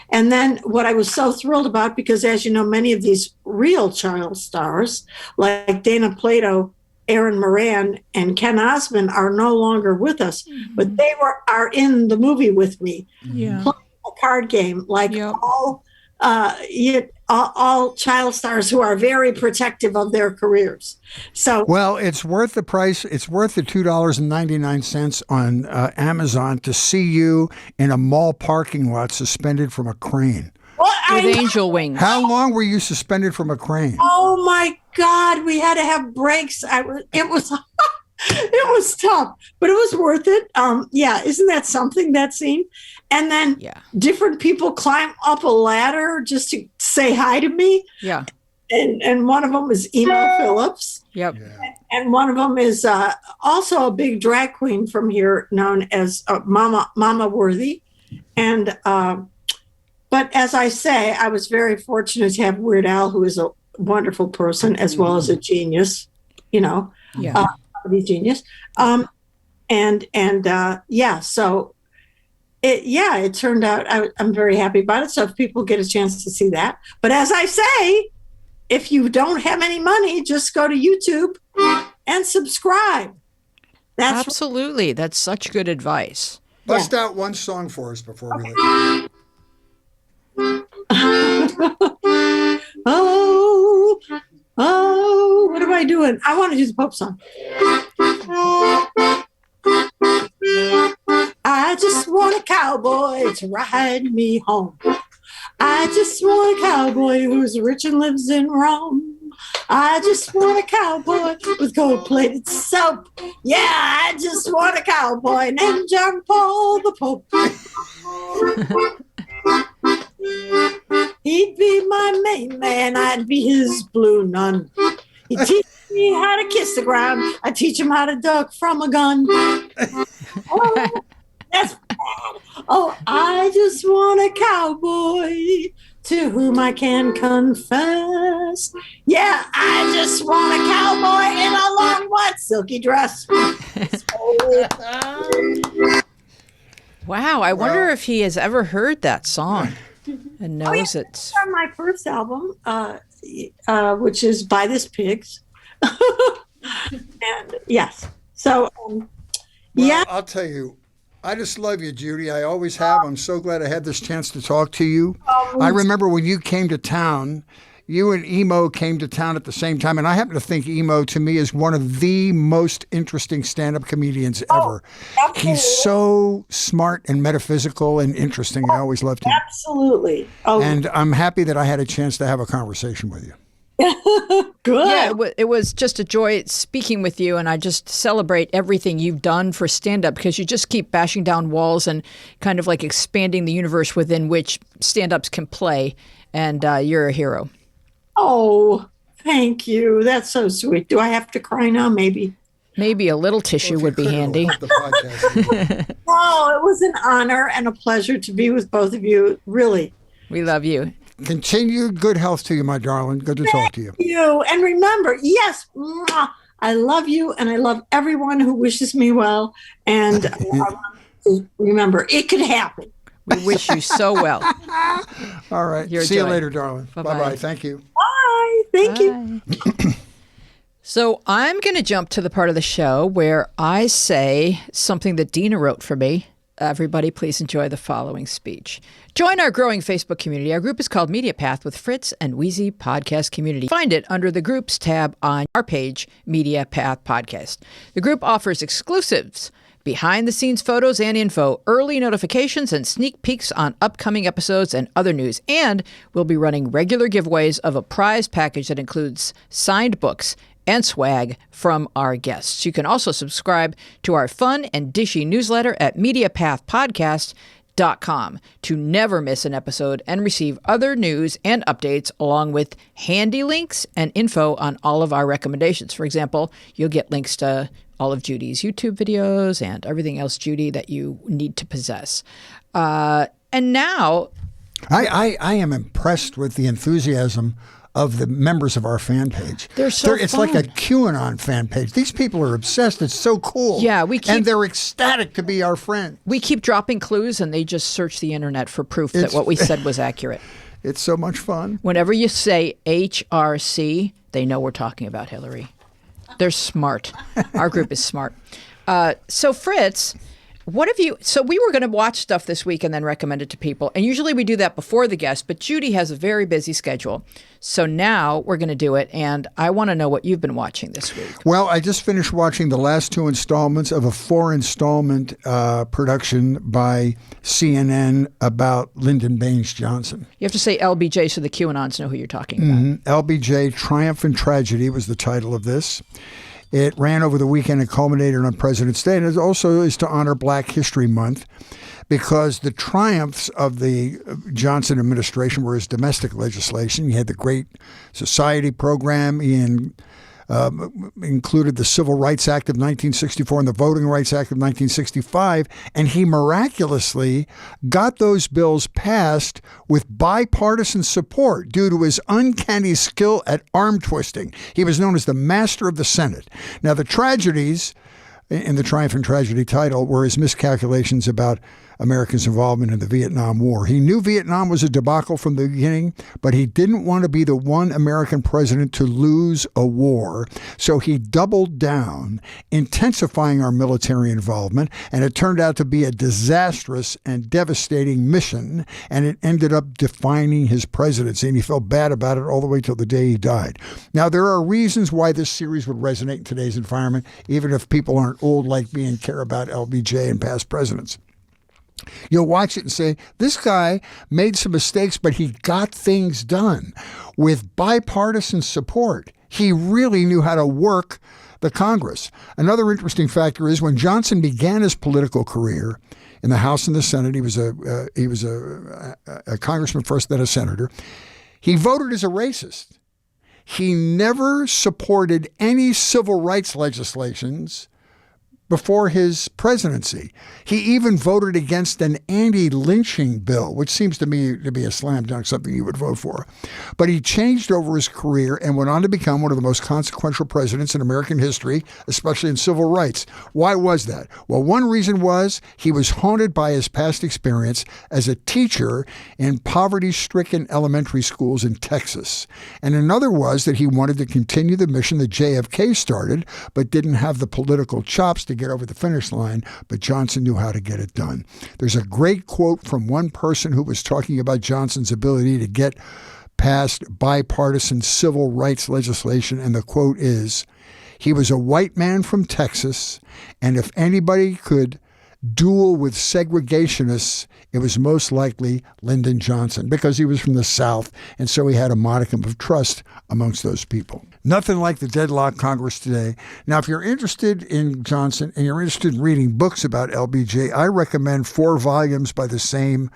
Speaker 1: And then what I was so thrilled about, because as you know, many of these real child stars, like Dana Plato, Aaron Moran, and Ken Osmond, are no longer with us, but they are in the movie with me, playing a card game, like all child stars who are very protective of their careers. So,
Speaker 2: well, it's worth the price. It's worth the $2.99 on Amazon to see you in a mall parking lot suspended from a crane.
Speaker 3: With angel wings.
Speaker 2: How long were you suspended from a crane?
Speaker 1: Oh my God, we had to have breaks. It was tough, but it was worth it. Isn't that something, that scene? And then different people climb up a ladder just to say hi to me.
Speaker 3: Yeah.
Speaker 1: And one of them is Emo Phillips.
Speaker 3: Yep.
Speaker 2: Yeah.
Speaker 1: And one of them is also a big drag queen from here known as Mama Worthy. And but as I say, I was very fortunate to have Weird Al, who is a wonderful person as well as a genius, comedy genius. So it turned out I'm very happy about it. So if people get a chance to see that, but as I say, if you don't have any money, just go to YouTube and subscribe.
Speaker 3: Absolutely. That's such good advice.
Speaker 2: Bust out one song for us before we leave.
Speaker 1: What am I doing? I want to do the Pope song. cowboy to ride me home. I just want a cowboy who's rich and lives in Rome. I just want a cowboy with gold-plated soap. Yeah, I just want a cowboy named John Paul the Pope. He'd be my main man, I'd be his blue nun. He'd teach me how to kiss the ground. I'd teach him how to duck from a gun. Oh, that's bad. Oh, I just want a cowboy to whom I can confess. Yeah, I just want a cowboy in a long white silky dress.
Speaker 3: Wow, I wonder if he has ever heard that song and knows it's
Speaker 1: on my first album, which is Buy This Pigs. And yes, so yeah.
Speaker 2: I'll tell you, I just love you, Judy. I always have. I'm so glad I had this chance to talk to you. I remember when you came to town, you and Emo came to town at the same time, and I happen to think Emo, to me, is one of the most interesting stand-up comedians ever.
Speaker 1: Absolutely.
Speaker 2: He's so smart and metaphysical and interesting. I always loved him.
Speaker 1: Absolutely.
Speaker 2: And I'm happy that I had a chance to have a conversation with you.
Speaker 1: Good.
Speaker 3: Yeah, it was just a joy speaking with you, and I just celebrate everything you've done for stand-up because you just keep bashing down walls and kind of like expanding the universe within which stand-ups can play, and you're a hero.
Speaker 1: Oh, thank you. That's so sweet. Do I have to cry now? Maybe.
Speaker 3: Maybe a little tissue would be handy.
Speaker 1: No, it was an honor and a pleasure to be with both of you. Really.
Speaker 3: We love you.
Speaker 2: Continued good health to you, my darling. Good to talk to you.
Speaker 1: Thank you. And remember, yes, I love you and I love everyone who wishes me well. And remember, it could happen.
Speaker 3: We wish you so well.
Speaker 2: All right. See you later, darling. Bye-bye. Thank you.
Speaker 1: Bye. Thank you.
Speaker 3: So I'm going to jump to the part of the show where I say something that Dina wrote for me. Everybody, please enjoy the following speech. Join our growing Facebook community. Our group is called Media Path with Fritz and Weezy Podcast Community. Find it under the Groups tab on our page, Media Path Podcast. The group offers exclusives, behind-the-scenes photos and info, early notifications, and sneak peeks on upcoming episodes and other news. And we'll be running regular giveaways of a prize package that includes signed books and swag from our guests. You can also subscribe to our fun and dishy newsletter at MediaPathPodcast.com to never miss an episode and receive other news and updates along with handy links and info on all of our recommendations. For example, you'll get links to all of Judy's YouTube videos and everything else, Judy, that you need to possess. And now...
Speaker 2: I am impressed with the enthusiasm of the members of our fan page.
Speaker 3: It's fun.
Speaker 2: Like a QAnon fan page. These people are obsessed. It's so cool.
Speaker 3: Yeah,
Speaker 2: and they're ecstatic to be our friends.
Speaker 3: We keep dropping clues, and they just search the internet for proof that what we said was accurate.
Speaker 2: It's so much fun.
Speaker 3: Whenever you say HRC, they know we're talking about Hillary. They're smart. Our group is smart. So Fritz, what have you... So we were going to watch stuff this week and then recommend it to people. And usually we do that before the guest, but Judy has a very busy schedule. So now we're going to do it. And I want to know what you've been watching this week.
Speaker 2: Well, I just finished watching the last 2 installments of a 4-installment production by CNN about Lyndon Baines Johnson.
Speaker 3: You have to say LBJ so the QAnons know who you're talking about.
Speaker 2: LBJ, Triumph and Tragedy was the title of this. It ran over the weekend and culminated on President's Day. And it also is to honor Black History Month because the triumphs of the Johnson administration were his domestic legislation. He had the Great Society program. He included the Civil Rights Act of 1964 and the Voting Rights Act of 1965. And he miraculously got those bills passed with bipartisan support due to his uncanny skill at arm twisting. He was known as the master of the Senate. Now, the tragedies in the Triumph and Tragedy title were his miscalculations about Americans' involvement in the Vietnam War. He knew Vietnam was a debacle from the beginning, but he didn't want to be the one American president to lose a war. So he doubled down, intensifying our military involvement, and it turned out to be a disastrous and devastating mission, and it ended up defining his presidency, and he felt bad about it all the way till the day he died. Now, there are reasons why this series would resonate in today's environment, even if people aren't old like me and care about LBJ and past presidents. You'll watch it and say, this guy made some mistakes, but he got things done with bipartisan support. He really knew how to work the Congress. Another interesting factor is when Johnson began his political career in the House and the Senate, he was a congressman first, then a senator. He voted as a racist. He never supported any civil rights legislations before his presidency. He even voted against an anti-lynching bill, which seems to me to be a slam dunk, something you would vote for. But he changed over his career and went on to become one of the most consequential presidents in American history, especially in civil rights. Why was that? Well, one reason was he was haunted by his past experience as a teacher in poverty-stricken elementary schools in Texas. And another was that he wanted to continue the mission that JFK started, but didn't have the political chops to get over the finish line, but Johnson knew how to get it done. There's a great quote from one person who was talking about Johnson's ability to get past bipartisan civil rights legislation, and the quote is, he was a white man from Texas, and if anybody could duel with segregationists, it was most likely Lyndon Johnson, because he was from the South, and so he had a modicum of trust amongst those people. Nothing like the deadlocked Congress today. Now, if you're interested in Johnson and you're interested in reading books about LBJ, I recommend 4 volumes by the same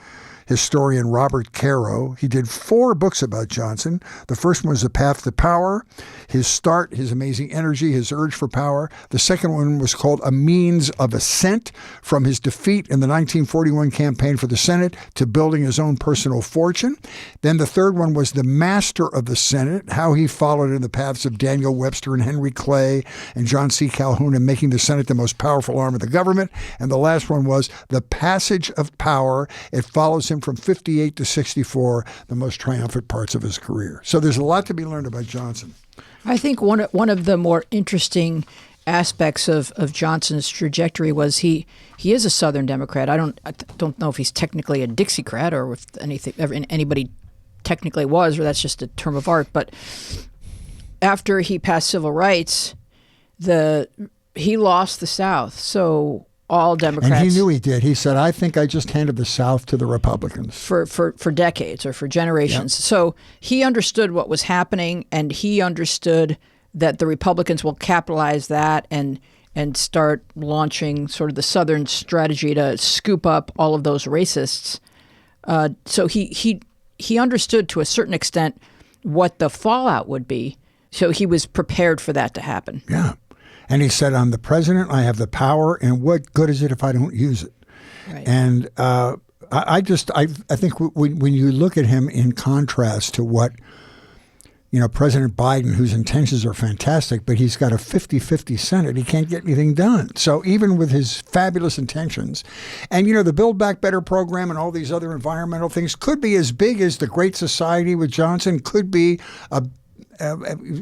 Speaker 2: historian Robert Caro. He did 4 books about Johnson. The first one was The Path to Power, his start, his amazing energy, his urge for power. The second one was called A Means of Ascent, from his defeat in the 1941 campaign for the Senate to building his own personal fortune. Then the third one was The Master of the Senate, how he followed in the paths of Daniel Webster and Henry Clay and John C. Calhoun in making the Senate the most powerful arm of the government. And the last one was The Passage of Power. It follows him from 58 to 64, the most triumphant parts of his career. So there's a lot to be learned about Johnson.
Speaker 3: I think one of the more interesting aspects of Johnson's trajectory was he is a Southern Democrat. I don't know if he's technically a Dixiecrat or if anybody technically was, or that's just a term of art. But after he passed civil rights, he lost the South. So all Democrats.
Speaker 2: And he knew he did. He said, I think I just handed the South to the Republicans.
Speaker 3: For decades or for generations. Yep. So he understood what was happening, and he understood that the Republicans will capitalize that and start launching sort of the Southern strategy to scoop up all of those racists. So he understood to a certain extent what the fallout would be. So he was prepared for that to happen.
Speaker 2: Yeah. And he said, I'm the president, I have the power, and what good is it if I don't use it? Right. And I think when you look at him in contrast to what, President Biden, whose intentions are fantastic, but he's got a 50-50 Senate, he can't get anything done. So even with his fabulous intentions, and the Build Back Better program and all these other environmental things could be as big as the Great Society with Johnson, could be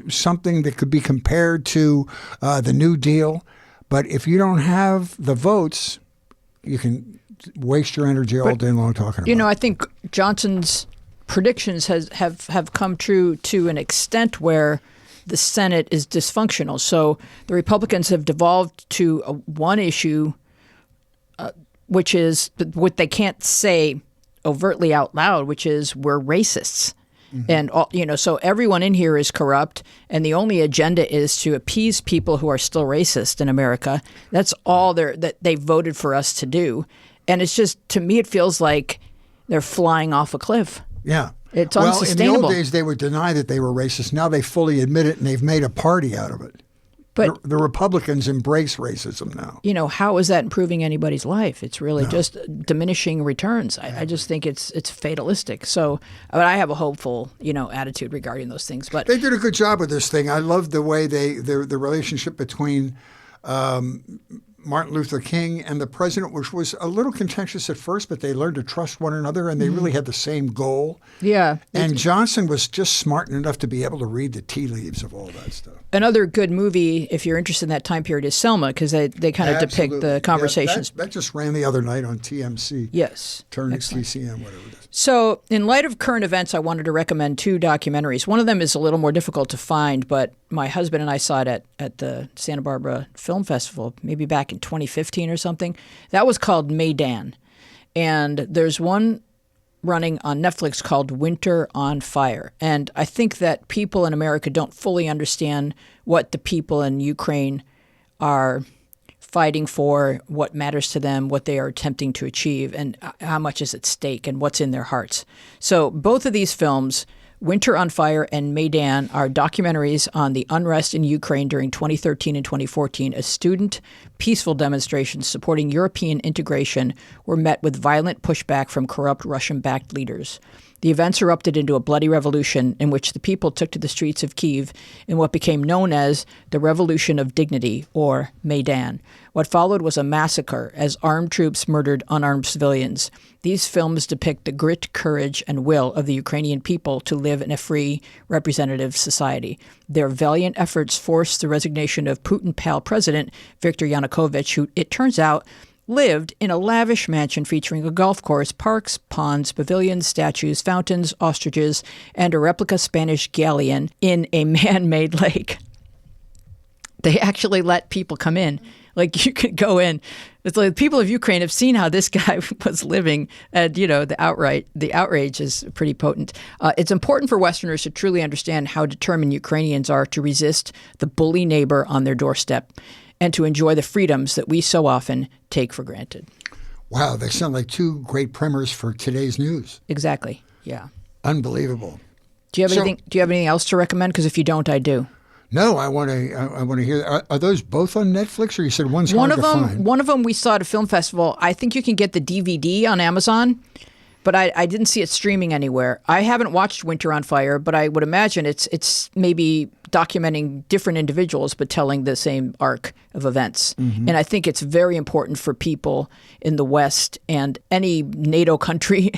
Speaker 2: something that could be compared to the New Deal. But if you don't have the votes, you can waste your energy all day long talking about it.
Speaker 3: I think Johnson's predictions have come true to an extent where the Senate is dysfunctional. So the Republicans have devolved to one issue, which is what they can't say overtly out loud, which is we're racists. Mm-hmm. And so everyone in here is corrupt, and the only agenda is to appease people who are still racist in America. That's all that they voted for us to do, and it's just, to me, it feels like they're flying off a cliff.
Speaker 2: Yeah,
Speaker 3: it's unsustainable.
Speaker 2: In the old days, they would deny that they were racist. Now they fully admit it, and they've made a party out of it. But the Republicans embrace racism now.
Speaker 3: How is that improving anybody's life? It's really just diminishing returns. I just think it's fatalistic. So, but I have a hopeful, attitude regarding those things. But
Speaker 2: they did a good job with this thing. I love the way the relationship between Martin Luther King and the president, which was a little contentious at first, but they learned to trust one another, and they really had the same goal.
Speaker 3: Yeah.
Speaker 2: And Johnson was just smart enough to be able to read the tea leaves of all that stuff.
Speaker 3: Another good movie, if you're interested in that time period, is Selma, because they kind of depict the conversations.
Speaker 2: That just ran the other night on TMC.
Speaker 3: Yes.
Speaker 2: Turn TCM, whatever it is.
Speaker 3: So in light of current events, I wanted to recommend 2 documentaries. One of them is a little more difficult to find, but my husband and I saw it at the Santa Barbara Film Festival, maybe back in 2015 or something. That was called Maidan. And there's one running on Netflix called Winter on Fire. And I think that people in America don't fully understand what the people in Ukraine are fighting for, what matters to them, what they are attempting to achieve, and how much is at stake and what's in their hearts. So both of these films, Winter on Fire and Maidan, are documentaries on the unrest in Ukraine during 2013 and 2014 as student peaceful demonstrations supporting European integration were met with violent pushback from corrupt Russian-backed leaders. The events erupted into a bloody revolution in which the people took to the streets of Kyiv in what became known as the Revolution of Dignity, or Maidan. What followed was a massacre as armed troops murdered unarmed civilians. These films depict the grit, courage, and will of the Ukrainian people to live in a free, representative society. Their valiant efforts forced the resignation of Putin-pal President Viktor Yanukovych, who, it turns out, lived in a lavish mansion featuring a golf course, parks, ponds, pavilions, statues, fountains, ostriches, and a replica Spanish galleon in a man-made lake. They actually let people come in. Like, you could go in. It's like the people of Ukraine have seen how this guy was living, and, you know, the outrage is pretty potent. It's important for Westerners to truly understand how determined Ukrainians are to resist the bully neighbor on their doorstep and to enjoy the freedoms that we so often take for granted.
Speaker 2: Wow, they sound like two great primers for today's news.
Speaker 3: Exactly. Yeah.
Speaker 2: Unbelievable.
Speaker 3: Do you have anything else to recommend? Because if you don't, I do.
Speaker 2: No, I want to hear. Are those both on Netflix, or you said one's hard to find?
Speaker 3: One of them we saw at a film festival. I think you can get the DVD on Amazon, but I didn't see it streaming anywhere. I haven't watched Winter on Fire, but I would imagine it's maybe documenting different individuals but telling the same arc of events. Mm-hmm. And I think it's very important for people in the West and any NATO country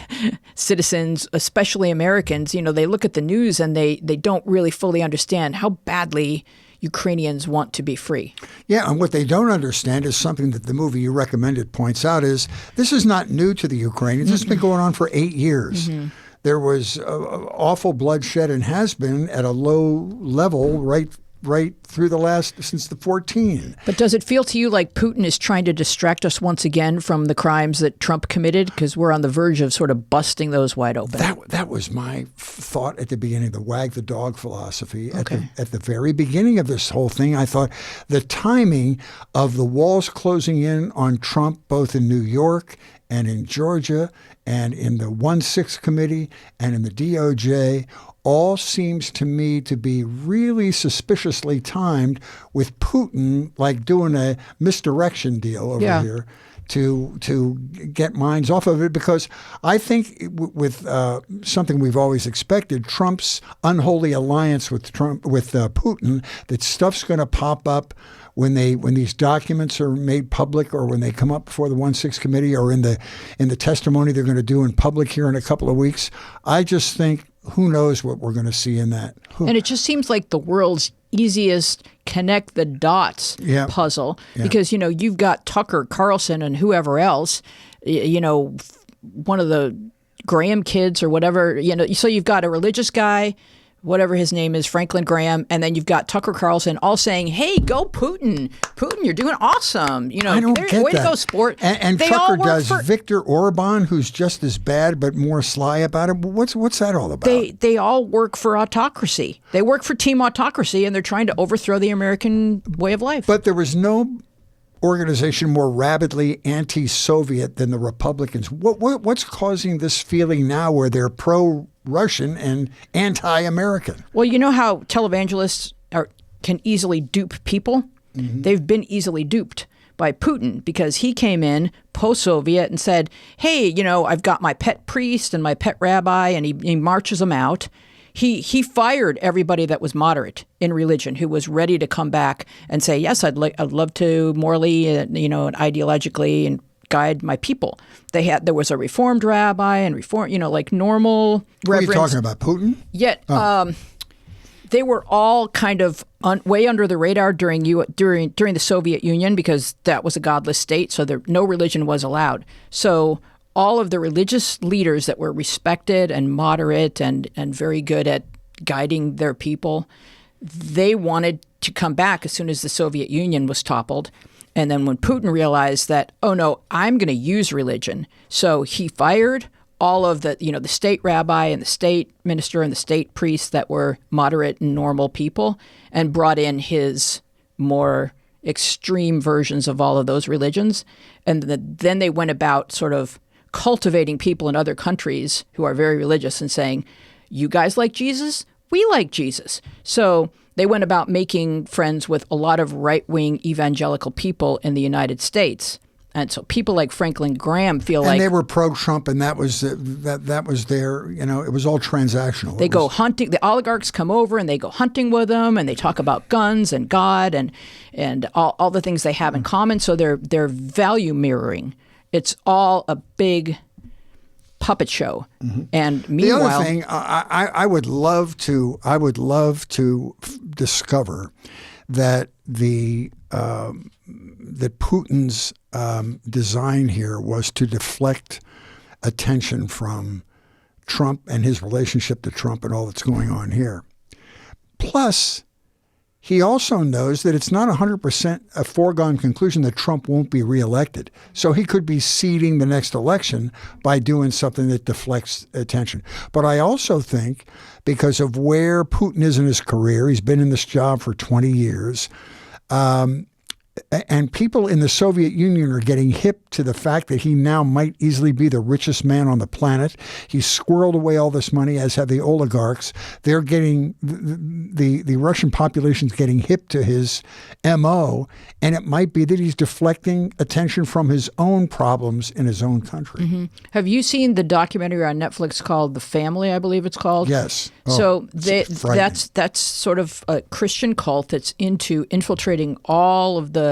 Speaker 3: citizens, especially Americans. You know, they look at the news and they don't really fully understand how badly Ukrainians want to be free.
Speaker 2: Yeah, and what they don't understand is something that the movie you recommended points out is this is not new to the Ukrainians. Mm-hmm. This has been going on for 8 years. Mm-hmm. There was awful bloodshed and has been at a low level right through since the 14.
Speaker 3: But does it feel to you like Putin is trying to distract us once again from the crimes that Trump committed? Because we're on the verge of sort of busting those wide open.
Speaker 2: That was my thought at the beginning, the wag the dog philosophy. Okay. At the very beginning of this whole thing, I thought the timing of the walls closing in on Trump, both in New York and in Georgia and in the 1-6 committee and in the DOJ, all seems to me to be really suspiciously timed with Putin, like doing a misdirection deal over here to get minds off of it. Because I think with something we've always expected, Trump's unholy alliance with Putin, that stuff's going to pop up when these documents are made public, or when they come up before the 1-6 committee, or in the testimony they're going to do in public here in a couple of weeks. I just think, who knows what we're going to see in that. And
Speaker 3: it just seems like the world's easiest connect the dots puzzle, because, you know, you've got Tucker Carlson and whoever else, you know, one of the Graham kids or whatever, you know, so you've got a religious guy, whatever his name is, Franklin Graham, and then you've got Tucker Carlson all saying, "Hey, go Putin! Putin, you're doing awesome! You know,
Speaker 2: I don't get
Speaker 3: way
Speaker 2: that.
Speaker 3: to go, sport."
Speaker 2: And Tucker does Viktor Orban, who's just as bad but more sly about it. What's that all about?
Speaker 3: They all work for autocracy. They work for team autocracy, and they're trying to overthrow the American way of life.
Speaker 2: But there was no organization more rabidly anti-Soviet than the Republicans. What's causing this feeling now where they're pro-Russian and anti-American?
Speaker 3: Well, you know how televangelists can easily dupe people? Mm-hmm. They've been easily duped by Putin, because he came in post-Soviet and said, "Hey, you know, I've got my pet priest and my pet rabbi," and he marches them out. He fired everybody that was moderate in religion, who was ready to come back and say, "Yes, I'd love to morally, and ideologically, and guide my people." There was a reformed rabbi and like normal reverends.
Speaker 2: Are you talking about Putin?
Speaker 3: Yet, they were all kind of way under the radar during the Soviet Union, because that was a godless state, so no religion was allowed. So all of the religious leaders that were respected and moderate and very good at guiding their people, they wanted to come back as soon as the Soviet Union was toppled. And then when Putin realized that, oh no, I'm going to use religion, so he fired all of the, the state rabbi and the state minister and the state priests that were moderate and normal people, and brought in his more extreme versions of all of those religions. And then they went about sort of cultivating people in other countries who are very religious and saying, you guys like Jesus? We like Jesus. So they went about making friends with a lot of right-wing evangelical people in the United States. And so people like Franklin Graham feel like...
Speaker 2: And they were pro-Trump, and that was their, it was all transactional.
Speaker 3: They go hunting. The oligarchs come over, and they go hunting with them, and they talk about guns and God and all the things they have in common. So they're value mirroring. It's all a big puppet show. Mm-hmm. And meanwhile...
Speaker 2: The other thing, I would love to discover that that Putin's design here was to deflect attention from Trump and his relationship to Trump and all that's going on here. Plus, he also knows that it's not 100% a foregone conclusion that Trump won't be reelected. So he could be seeding the next election by doing something that deflects attention. But I also think because of where Putin is in his career, he's been in this job for 20 years, and people in the Soviet Union are getting hip to the fact that he now might easily be the richest man on the planet. He's squirreled away all this money, as have the oligarchs. They're getting, the Russian population's getting hip to his MO, and it might be that he's deflecting attention from his own problems in his own country.
Speaker 3: Mm-hmm. Have you seen the documentary on Netflix called The Family, I believe it's called?
Speaker 2: Yes.
Speaker 3: So that's sort of a Christian cult that's into infiltrating all of the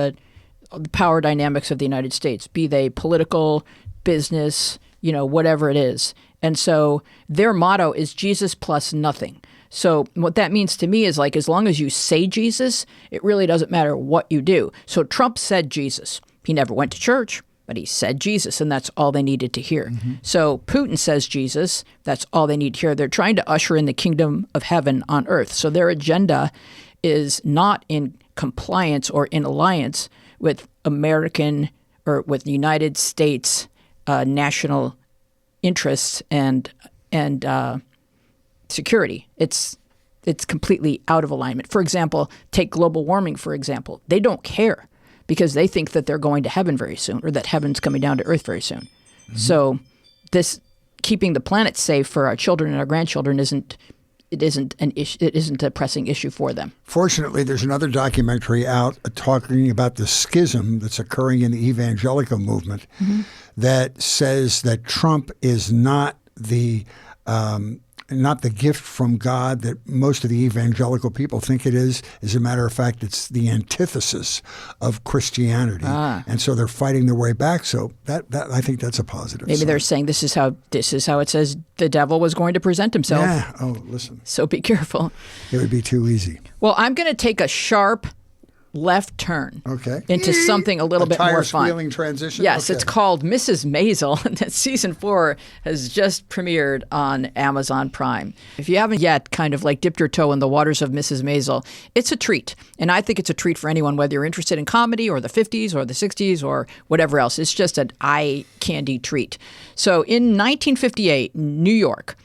Speaker 3: power dynamics of the United States, be they political, business, whatever it is. And so their motto is Jesus plus nothing. So what that means to me is like, as long as you say Jesus, it really doesn't matter what you do. So Trump said Jesus. He never went to church, but he said Jesus, and that's all they needed to hear. Mm-hmm. So Putin says Jesus, that's all they need to hear. They're trying to usher in the kingdom of heaven on earth. So their agenda is not in compliance or in alliance with American or with the United States national interests and security. It's completely out of alignment. For example, take global warming, for example. They don't care because they think that they're going to heaven very soon, or that heaven's coming down to earth very soon. Mm-hmm. So this keeping the planet safe for our children and our grandchildren isn't an issue. It isn't a pressing issue for them.
Speaker 2: Fortunately, there's another documentary out talking about the schism that's occurring in the evangelical movement, mm-hmm. that says that Trump is not the gift from God that most of the evangelical people think it is. As a matter of fact, it's the antithesis of Christianity. And so they're fighting their way back. So that I think that's a positive
Speaker 3: Maybe
Speaker 2: sign.
Speaker 3: They're saying this is how it says the devil was going to present himself.
Speaker 2: Yeah. Oh, listen.
Speaker 3: So be careful.
Speaker 2: It would be too easy.
Speaker 3: Well, I'm going to take a sharp left turn into something a little bit more fun.
Speaker 2: Tire-squealing transition?
Speaker 3: Yes,
Speaker 2: okay.
Speaker 3: It's called Mrs. Maisel. Season 4 has just premiered on Amazon Prime. If you haven't yet kind of like dipped your toe in the waters of Mrs. Maisel, it's a treat. And I think it's a treat for anyone, whether you're interested in comedy or the 50s or the 60s or whatever else. It's just an eye candy treat. So in 1958, New York,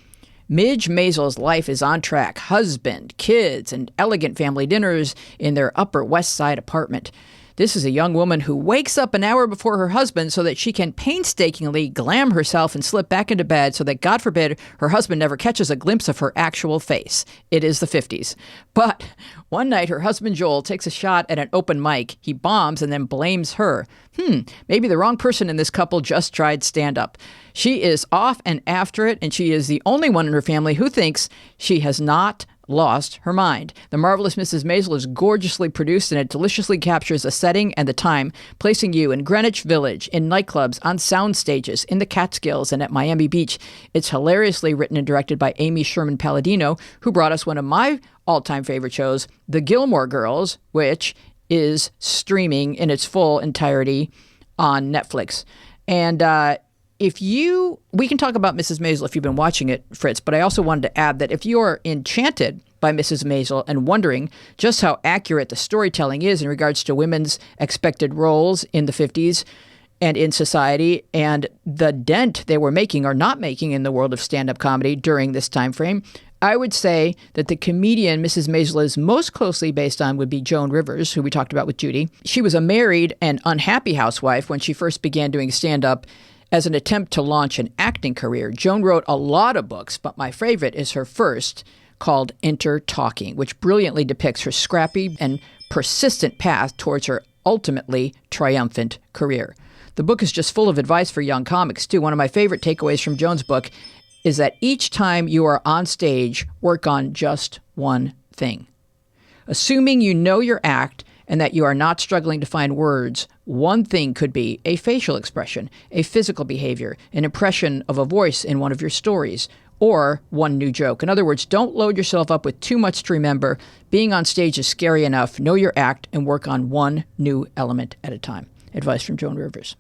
Speaker 3: Midge Maisel's life is on track. Husband, kids, and elegant family dinners in their Upper West Side apartment. This is a young woman who wakes up an hour before her husband so that she can painstakingly glam herself and slip back into bed so that, God forbid, her husband never catches a glimpse of her actual face. It is the 50s. But one night, her husband Joel takes a shot at an open mic. He bombs and then blames her. Maybe the wrong person in this couple just tried stand-up. She is off and after it, and she is the only one in her family who thinks she has not lost her mind. The Marvelous Mrs. Maisel is gorgeously produced, and it deliciously captures the setting and the time, placing you in Greenwich Village, in nightclubs, on sound stages, in the Catskills, and at Miami Beach. It's hilariously written and directed by Amy Sherman Palladino, who brought us one of my all-time favorite shows, The Gilmore Girls, which is streaming in its full entirety on Netflix. And we can talk about Mrs. Maisel if you've been watching it, Fritz, but I also wanted to add that if you're enchanted by Mrs. Maisel and wondering just how accurate the storytelling is in regards to women's expected roles in the 50s and in society, and the dent they were making or not making in the world of stand-up comedy during this time frame, I would say that the comedian Mrs. Maisel is most closely based on would be Joan Rivers, who we talked about with Judy. She was a married and unhappy housewife when she first began doing stand-up as an attempt to launch an acting career. Joan wrote a lot of books, but my favorite is her first, called Enter Talking, which brilliantly depicts her scrappy and persistent path towards her ultimately triumphant career. The book is just full of advice for young comics, too. One of my favorite takeaways from Joan's book is that each time you are on stage, work on just one thing. Assuming you know your act and that you are not struggling to find words, one thing could be a facial expression, a physical behavior, an impression of a voice in one of your stories, or one new joke. In other words, don't load yourself up with too much to remember. Being on stage is scary enough. Know your act and work on one new element at a time. Advice from Joan Rivers.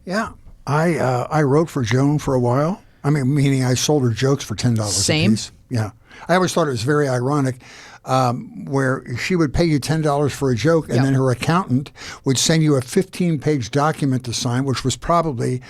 Speaker 2: Yeah, I wrote for Joan for a while. I mean, meaning I sold her jokes for $10
Speaker 3: Same.
Speaker 2: a piece. Yeah. I always thought it was very ironic where she would pay you $10 for a joke and then her accountant would send you a 15-page document to sign, which was probably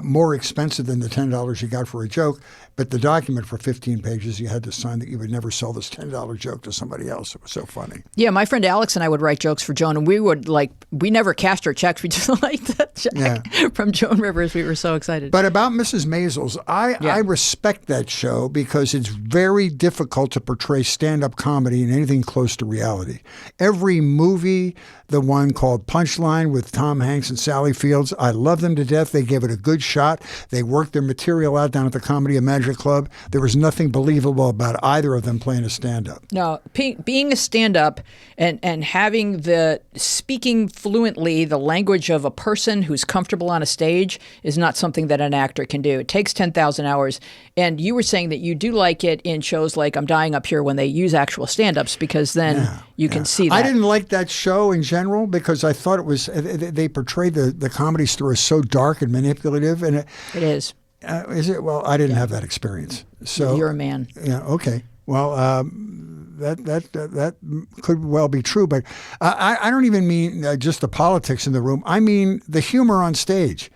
Speaker 2: more expensive than the $10 you got for a joke. But the document for 15 pages, you had to sign that you would never sell this $10 joke to somebody else. It was so funny.
Speaker 3: Yeah, my friend Alex and I would write jokes for Joan, and we never cashed our checks. We just liked that check from Joan Rivers. We were so excited.
Speaker 2: But about Mrs. Maisel's, I respect that show because it's very difficult to portray stand-up comedy in anything close to reality. Every movie, the one called Punchline with Tom Hanks and Sally Fields, I love them to death. They gave it a good shot. They worked their material out down at the Comedy and Magic Club. There was nothing believable about either of them playing a stand-up.
Speaker 3: No, being a stand-up and having the speaking fluently the language of a person who's comfortable on a stage is not something that an actor can do. It takes 10,000 hours. And you were saying that you do like it in shows like I'm Dying Up Here when they use actual stand-ups because then you can see that.
Speaker 2: I didn't like that show in general because I thought it was they portrayed the comedy story as so dark and manipulative. And
Speaker 3: it is.
Speaker 2: Is it? Well, I didn't have that experience. So
Speaker 3: you're a man.
Speaker 2: Yeah. Okay. Well, that could well be true, but I don't even mean just the politics in the room. I mean the humor on stage.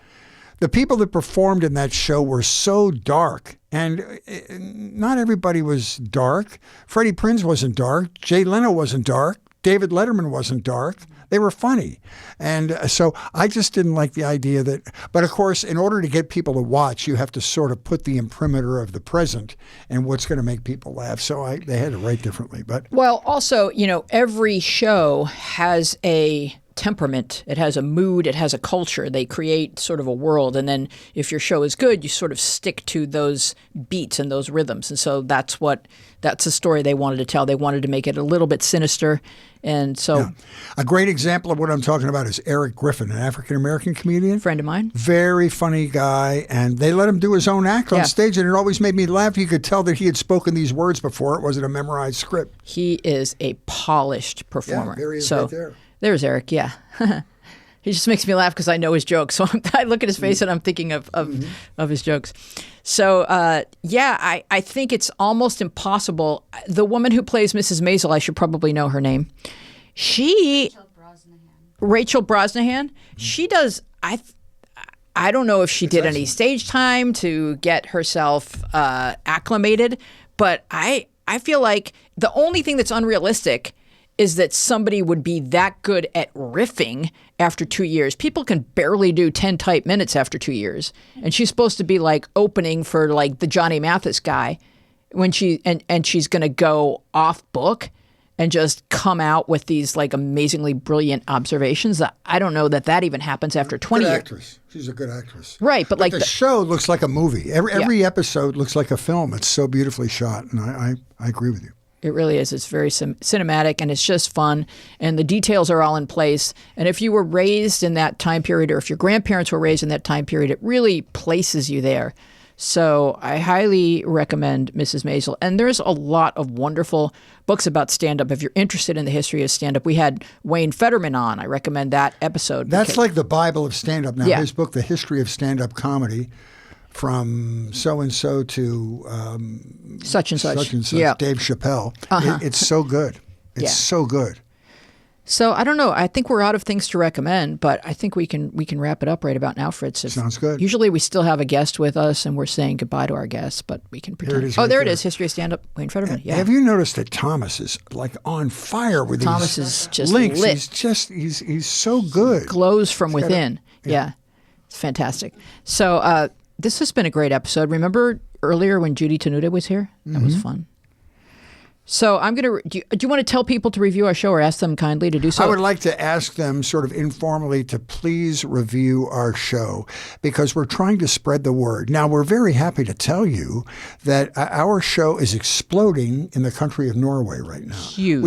Speaker 2: The people that performed in that show were so dark, and not everybody was dark. Freddie Prinze wasn't dark. Jay Leno wasn't dark. David Letterman wasn't dark. They were funny. And so I just didn't like the idea that, but of course, in order to get people to watch, you have to sort of put the imprimatur of the present and what's going to make people laugh. So they had to write differently. But
Speaker 3: well, also, every show has a temperament. It has a mood. It has a culture. They create sort of a world. And then if your show is good, you sort of stick to those beats and those rhythms. And so that's the story they wanted to tell. They wanted to make it a little bit sinister. And so
Speaker 2: a great example of what I'm talking about is Eric Griffin, an African-American comedian.
Speaker 3: Friend of mine.
Speaker 2: Very funny guy. And they let him do his own act on stage. And it always made me laugh. You could tell that he had spoken these words before. It wasn't a memorized script.
Speaker 3: He is a polished performer.
Speaker 2: Yeah, there he is right there.
Speaker 3: There's Eric, yeah. He just makes me laugh because I know his jokes. So I look at his face and I'm thinking of his jokes. So, I think it's almost impossible. The woman who plays Mrs. Maisel, I should probably know her name. Rachel Brosnahan. She does, I don't know if she did any stage time to get herself acclimated, but I feel like the only thing that's unrealistic is that somebody would be that good at riffing after 2 years. People can barely do 10 tight minutes after 2 years. And she's supposed to be like opening for like the Johnny Mathis guy when she's going to go off book and just come out with these like amazingly brilliant observations. I don't know that even happens after 20 years.
Speaker 2: Actress. She's a good actress.
Speaker 3: Right. But like
Speaker 2: the show looks like a movie. Every episode looks like a film. It's so beautifully shot. And I agree with you.
Speaker 3: It really is. It's very cinematic, and it's just fun, and the details are all in place. And if you were raised in that time period, or if your grandparents were raised in that time period, it really places you there. So I highly recommend Mrs. Maisel. And there's a lot of wonderful books about stand-up. If you're interested in the history of stand-up, we had Wayne Fetterman on. I recommend that episode.
Speaker 2: That's like the Bible of stand-up now. His book, The History of Stand-up Comedy. from so-and-so to
Speaker 3: such and such.
Speaker 2: Yeah. Dave Chappelle. It's so good. It's so good.
Speaker 3: So I don't know. I think we're out of things to recommend, but I think we can wrap it up right about now, Fritz.
Speaker 2: Sounds good.
Speaker 3: Usually we still have a guest with us, and we're saying goodbye to our guests, but we can pretend. There it is. History of Stand-Up way in front of me. Yeah.
Speaker 2: Have you noticed that Thomas is like on fire with
Speaker 3: Thomas
Speaker 2: these
Speaker 3: is just
Speaker 2: links?
Speaker 3: lit.
Speaker 2: He's so good.
Speaker 3: Glows from within. Yeah. It's fantastic. So this has been a great episode. Remember earlier when Judy Tenuta was here? That was fun. So I'm going to, do you want to tell people to review our show or ask them kindly to do so?
Speaker 2: I would like to ask them sort of informally to please review our show because we're trying to spread the word. Now, we're very happy to tell you that our show is exploding in the country of Norway right now.
Speaker 3: Huge.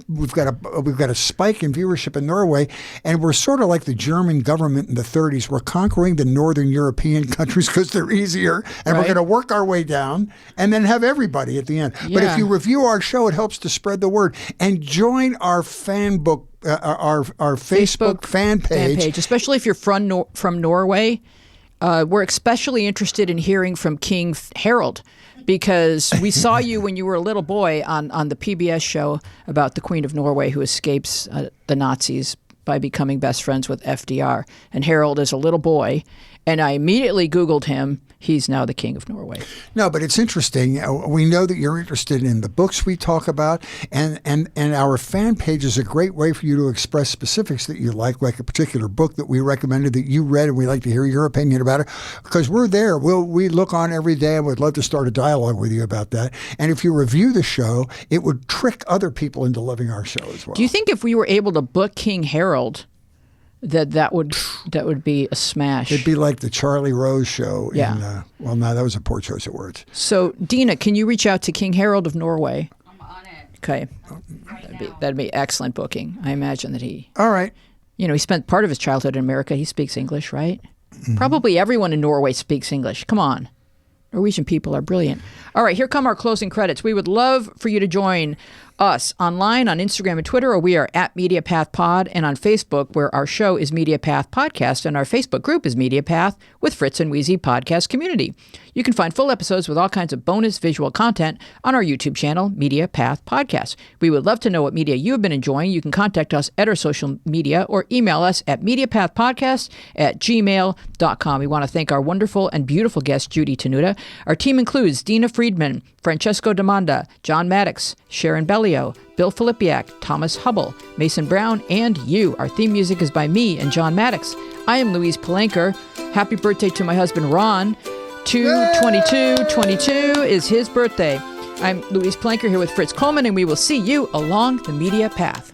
Speaker 2: We've got a spike in viewership in Norway, and we're sort of like the German government in the 30s. We're conquering the Northern European countries because they're easier, and we're going to work our way down and then have everybody at the end. Yeah. But if you review our show, it helps to spread the word. And join our fan book, our Facebook fan page.
Speaker 3: Especially if you're from Norway. We're especially interested in hearing from King Harold, because we saw you when you were a little boy on the PBS show about the Queen of Norway who escapes the Nazis by becoming best friends with FDR. And Harold is a little boy, and I immediately Googled him. He's now the King of Norway.
Speaker 2: No, but it's interesting. We know that you're interested in the books we talk about, and our fan page is a great way for you to express specifics that you like a particular book that we recommended that you read, and we'd like to hear your opinion about it, because we're there. We look on every day, and we'd love to start a dialogue with you about that. And if you review the show, it would trick other people into loving our show as well.
Speaker 3: Do you think if we were able to book King Harold, that would be a smash?
Speaker 2: It'd be like the Charlie Rose show.
Speaker 3: Yeah.
Speaker 2: Well, no, that was a poor choice of words.
Speaker 3: So, Dina, can you reach out to King Harold of Norway?
Speaker 4: I'm on it.
Speaker 3: Okay.
Speaker 4: Right
Speaker 3: That'd be excellent booking. I imagine that he...
Speaker 2: All right.
Speaker 3: You know, he spent part of his childhood in America. He speaks English, right? Probably everyone in Norway speaks English. Come on. Norwegian people are brilliant. All right, here come our closing credits. We would love for you to join us online on Instagram and Twitter, or we are at MediaPath Pod, and on Facebook, where our show is MediaPath Podcast, and our Facebook group is MediaPath with Fritz and Weezy Podcast Community. You can find full episodes with all kinds of bonus visual content on our YouTube channel, MediaPath Podcast. We would love to know what media you have been enjoying. You can contact us at our social media or email us at mediapathpodcast@gmail.com. We want to thank our wonderful and beautiful guest, Judy Tenuta. Our team includes Dina Friedman, Francesco Demanda, John Maddox, Sharon Bellio, Bill Filipiak, Thomas Hubble, Mason Brown, and you. Our theme music is by me and John Maddox. I am Louise Palenker. Happy birthday to my husband, Ron. 2/22/22 is his birthday. I'm Louise Palenker here with Fritz Coleman, and we will see you along the media path.